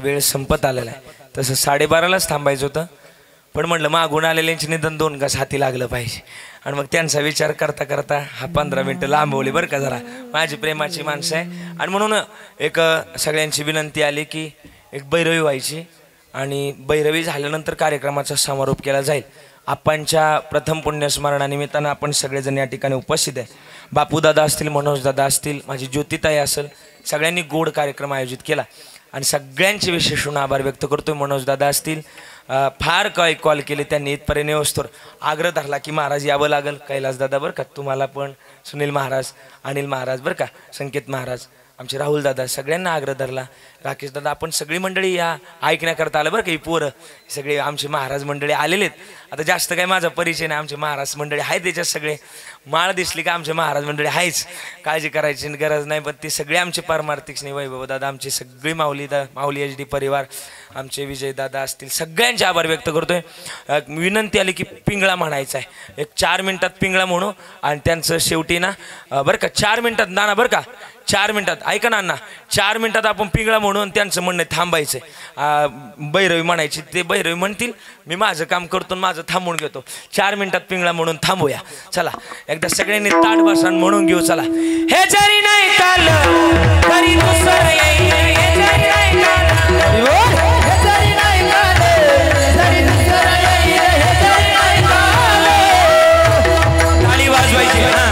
वेळ संपत आलेला आहे. तसं 12:30लाच थांबायचं होतं पण म्हटलं मागून आलेल्यांची निदान 2 घास हाती लागलं पाहिजे. आणि मग त्यांचा विचार करता करता हा 15 मिनटं लांबवली बरं का. जरा माझी प्रेमाची माणसं आहे आणि म्हणून एक सगळ्यांची विनंती आली की एक भैरवी व्हायची आणि भैरवी झाल्यानंतर कार्यक्रमाचा समारोप केला जाईल. आपणच्या प्रथम पुण्यस्मरणानिमित्तानं आपण सगळेजण या ठिकाणी उपस्थित आहे. बापूदादा असतील, मनोजदादा असतील, माझी ज्योतिताई असेल, सगळ्यांनी गोड कार्यक्रम आयोजित केला आणि सगळ्यांचे विशेषून आभार व्यक्त करतोय. मनोजदादा असतील फार काही कॉल केले त्यांनी, इथपर्यंत येऊस्तोवर आग्रह धरला की महाराज यावं लागल. कैलासदादा बरं का, तुम्हाला पण, सुनील महाराज, अनिल महाराज बरं का, संकेत महाराज, आमचे राहुल दादा, सगळ्यांना आग्रह धरला. राकेश दादा, आपण सगळी मंडळी या ऐकण्याकरता आलं बरं का. ही पोरं सगळे आमचे महाराज मंडळी आलेलेत. आता जास्त काही माझा परिचय नाही, आमचे महाराज मंडळी आहेत त्याच्यात सगळे. माळ दिसली का आमचे महाराज मंडळी आहेच, काळजी करायची गरज नाही. पण ते सगळे आमचे पारमार्थिक स्नेह वैभव दादा, आमची सगळी माऊली HD परिवार, आमचे विजय दादा असतील, सगळ्यांचे आभार व्यक्त करतोय. विनंती आली की पिंगळा म्हणायचा आहे, एक 4 मिनिटात पिंगळा म्हणू आणि त्यांचं शेवटी ना बरं का 4 मिनिटात नाना बरं का, 4 मिनिटात ऐका ना अण्णा, 4 मिनिटात आपण पिंगळा म्हणून त्यांचं म्हणणं थांबायचं. भैरवी म्हणायची, ते भैरवी म्हणतील मी माझं काम करतो माझं थांबवून घेतो. 4 मिनिटात पिंगळा म्हणून थांबूया. चला एकदा सगळ्यांनी ताट बसान म्हणून घेऊ. चला. हे जरी नाही कालं तरी दुसरं येईल, हे जरी नाही कालं हे जरी नाही कालं तरी दुसरं येईल, हे जरी नाही कालं. ताली वाजवायची ना.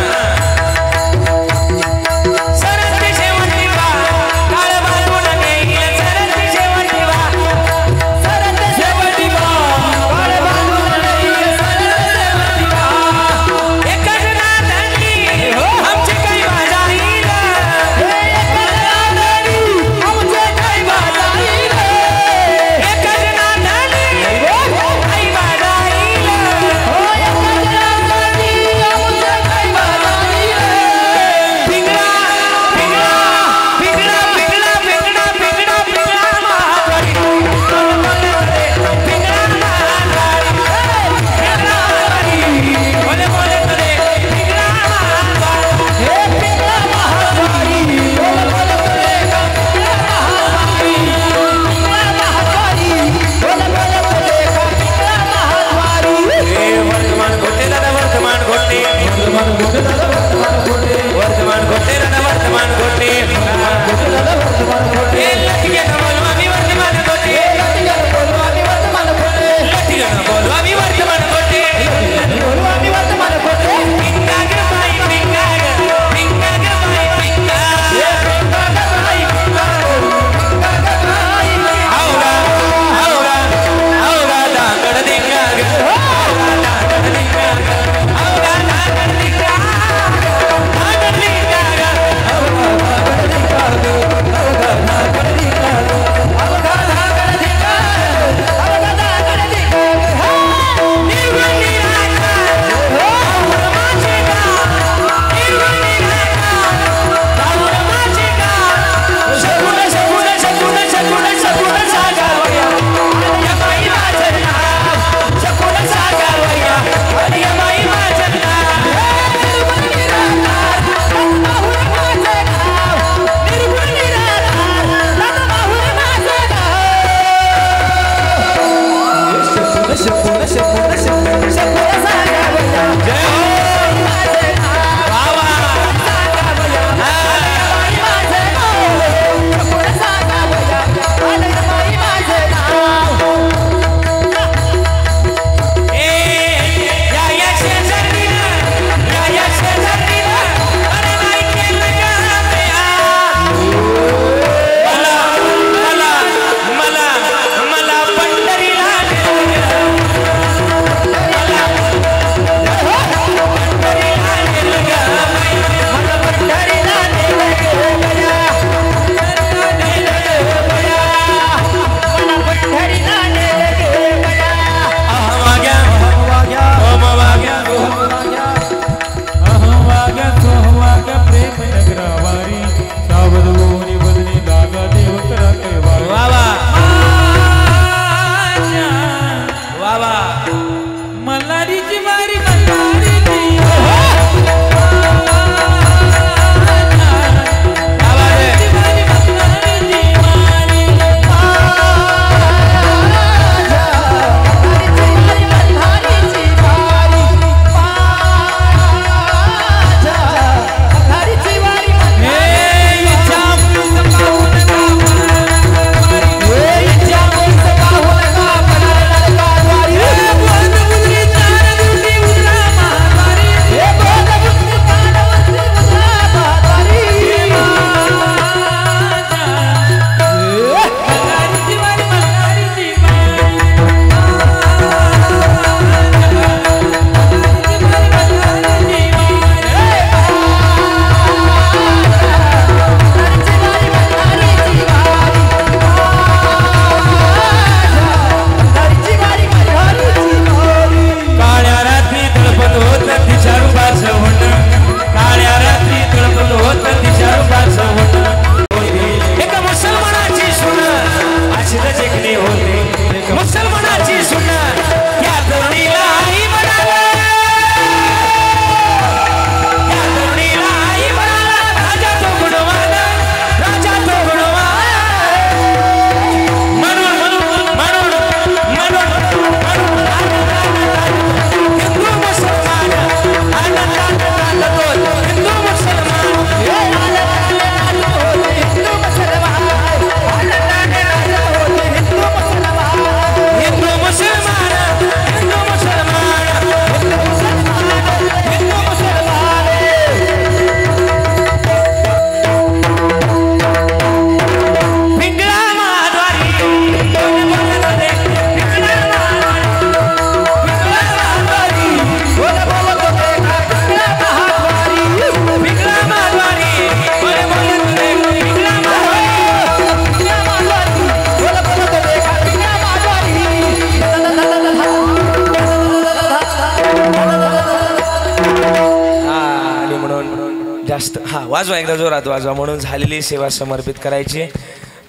जास्त हां वाजवा एकदा जोरात वाजवा म्हणून झालेली सेवा समर्पित करायची.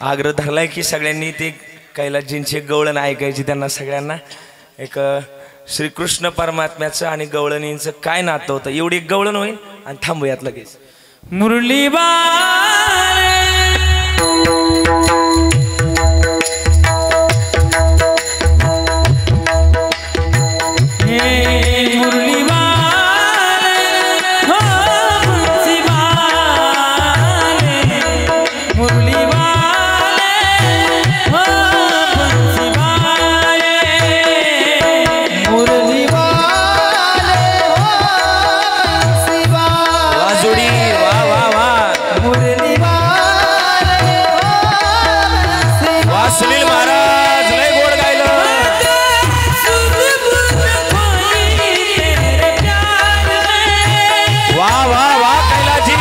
आग्रह धरलाय की सगळ्यांनी ते कैलासजींची गवळण ऐकायची. त्यांना सगळ्यांना एक श्रीकृष्ण परमात्म्याचं आणि गवळणींचं काय नातं होतं एवढी एक गवळण होईल आणि थांबूयात लगेच. मुरली सुनील महाराज लय गोड गायलं. वा वा वा कैलाजी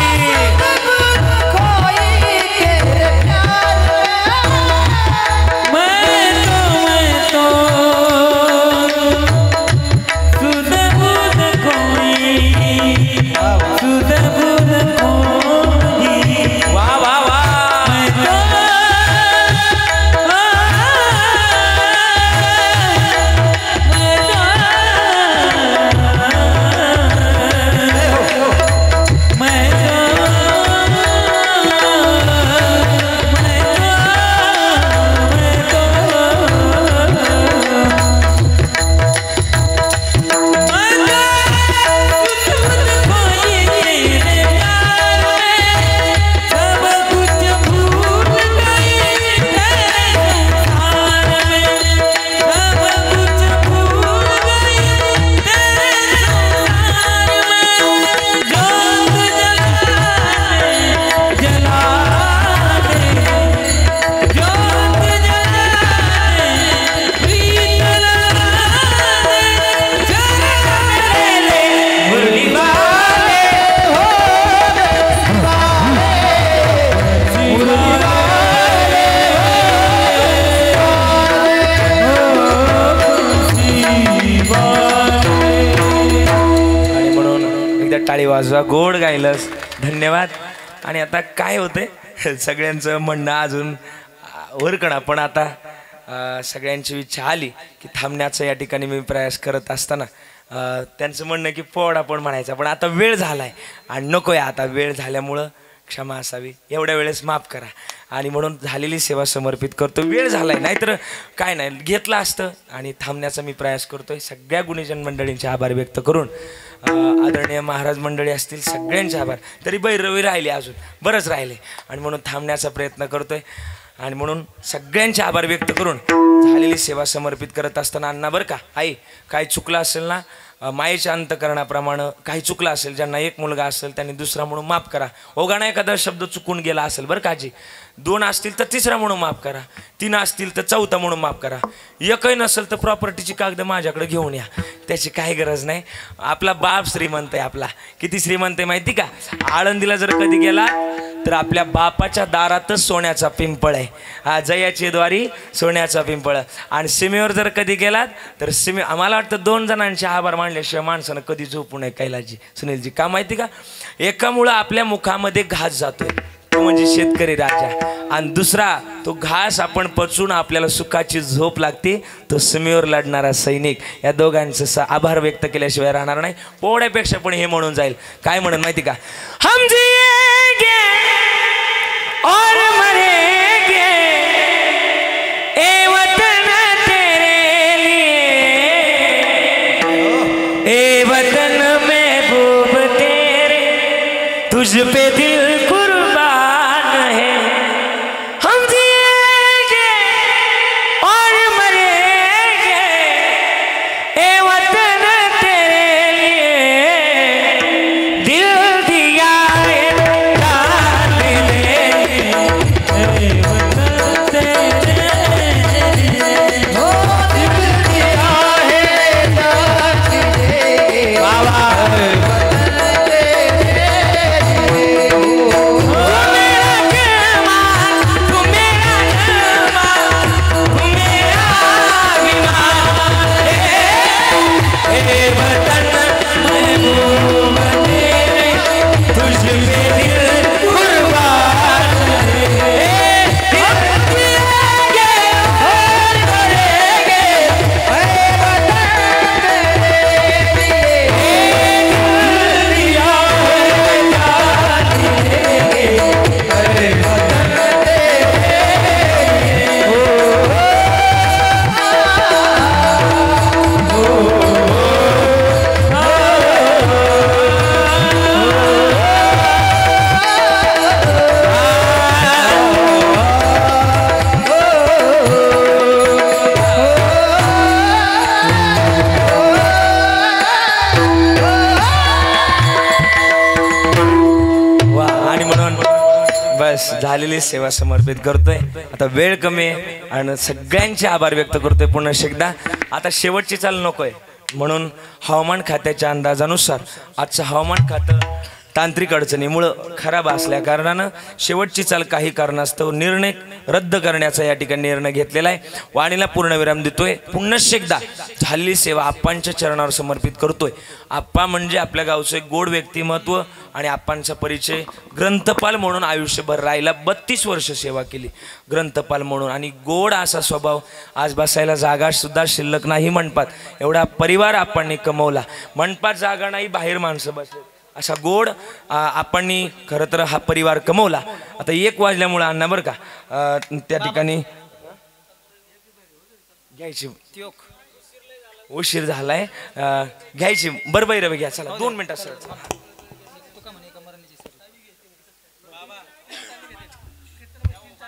टाळी वाजवा. गोड गायलंस धन्यवाद. आणि आता काय होतंय सगळ्यांचं म्हणणं अजून वरकडा पण आता सगळ्यांची इच्छा आली की थांबण्याचं या ठिकाणी मी प्रयास करत असताना त्यांचं म्हणणं की पोवाडा पण म्हणायचा पण आता वेळ झालाय आणि नको आहे आता वेळ झाल्यामुळं क्षमा असावी एवढ्या वेळेस माफ करा आणि म्हणून झालेली सेवा समर्पित करतो. वेळ झालाय नाहीतर काय नाही घेतलं असतं आणि थांबण्याचा मी प्रयास करतोय. सगळ्या गुणीजन मंडळींचे आभार व्यक्त करून आदरणीय महाराज मंडळी असतील सगळ्यांचे आभार. तरी भैरवी राहिले अजून बरंच राहिले आणि म्हणून थांबण्याचा प्रयत्न करतोय आणि म्हणून सगळ्यांचे आभार व्यक्त करून झालेली सेवा समर्पित करत असताना अण्णा बरं का आई काय चुकलं असेल ना मायेच्या अंतकरणाप्रमाणे काही चुकलं असेल ज्यांना एक मुलगा असेल त्यांनी दुसरा म्हणून माफ करा. ओघाना एखादा शब्द चुकून गेला असेल बरं का आजी 2 असतील तर 3रा म्हणून माफ करा 3 असतील तर 4था म्हणून माफ करा. एकही नसेल तर प्रॉपर्टीची कागद माझ्याकडे घेऊन या त्याची काही गरज नाही. आपला बाप श्रीमंत आहे. आपला किती श्रीमंत आहे माहिती का. आळंदीला जर कधी गेला तर आपल्या बापाच्या दारातच सोन्याचा पिंपळ आहे. जयाची द्वारी सोन्याचा पिंपळ. आणि सीमेवर जर कधी गेलात तर आम्हाला वाटतं 2 जणांचे आभार मानल्याशिवाय माणसानं कधी झोपू नये. कैलासजी सुनीलजी का माहिती का एकामुळं आपल्या मुखामध्ये घास जातोय तो म्हणजे शेतकरी राजा आणि दुसरा तो घास आपण पचून आपल्याला सुखाची झोप लागते तो सीमेवर लढणारा सैनिक. या दोघांचं आभार व्यक्त केल्याशिवाय राहणार नाही. पोवड्यापेक्षा पण हे म्हणून जाईल काय म्हणून माहिती का हम जिएंगे और मरेंगे ए वतन तेरे लिए ए वतन महबूब तेरे तुझ पे दिल कुर्बान है. हम जिएंगे और मरेंगे ए वतन तेरे लिए दिल दिया है जान ले ए वतन तेरे हो दिल दिया है जान ले बाबा वतन तेरे बस झालेली सेवा समर्पित करतोय. आता वेळ कमी आहे आणि सगळ्यांचे आभार व्यक्त करतोय पुन्हा एकदा. आता शेवटची चाल नकोय म्हणून हवामान खात्याच्या अंदाजानुसार आजचं हवामान खातं तांत्रिक अडचणीमुळं खराब असल्या कारणानं शेवटची चाल काही कारणास्तव निर्णय रद्द करण्याचा या ठिकाणी निर्णय घेतलेला आहे. वाणीला पूर्णविराम देतोय. पुन्हा एकदा झालेली सेवा आप्पांच्या चरणावर समर्पित करतोय. आप्पा म्हणजे आपल्या गावचं एक गोड व्यक्तिमत्व आणि आप्पांचा परिचय ग्रंथपाल म्हणून आयुष्यभर राहिला. 32 वर्ष सेवा केली ग्रंथपाल म्हणून आणि गोड असा स्वभाव. आज बसायला जागा सुद्धा शिल्लक नाही मंडपात. एवढा परिवार आप्पांनी कमवला. मंडपात जागा नाही, बाहेर माणसं बसले. असा गोड आप्पांनी खरं तर हा परिवार कमवला. आता 1 वाजल्यामुळं अण्णा बरं का त्या ठिकाणी घ्यायची उशीर झालाय घ्यायची बरं बाई रवी घ्या. चला 2 मिनिटात सर.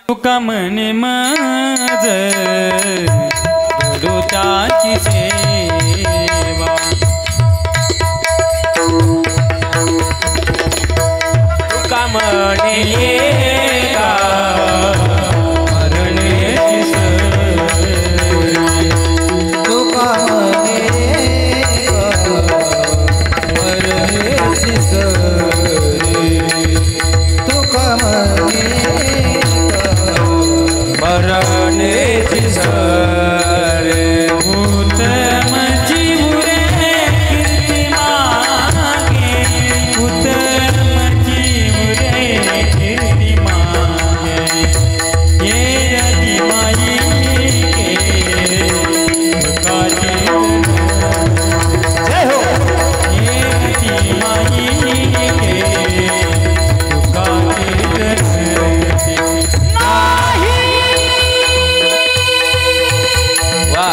तुका म्हणे माझ करू त्याची सेवा तुका म्हणे येता मरणेची सरी तुका मरणेची सरी तुका मरणेची सरे उत्तम जीवरे कीर्ती मागे उत्तम जीवरे कीर्ती मागे ये रती माई के तुकाचे जय हो. ये रती माई के तुकाचे वा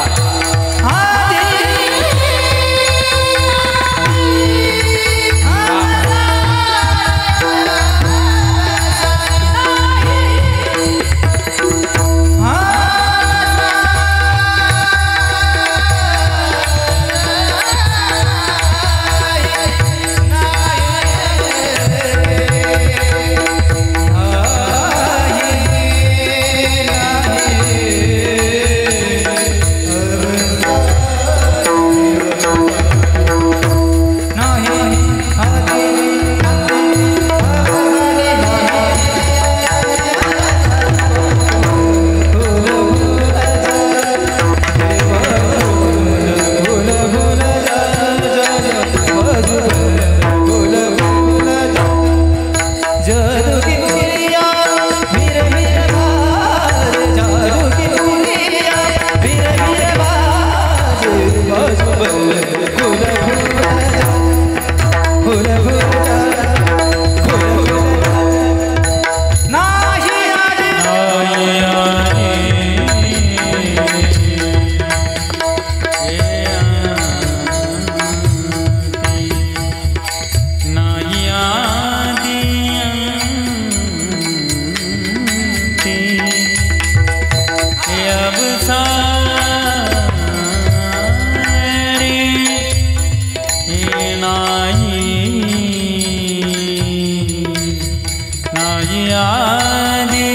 आदि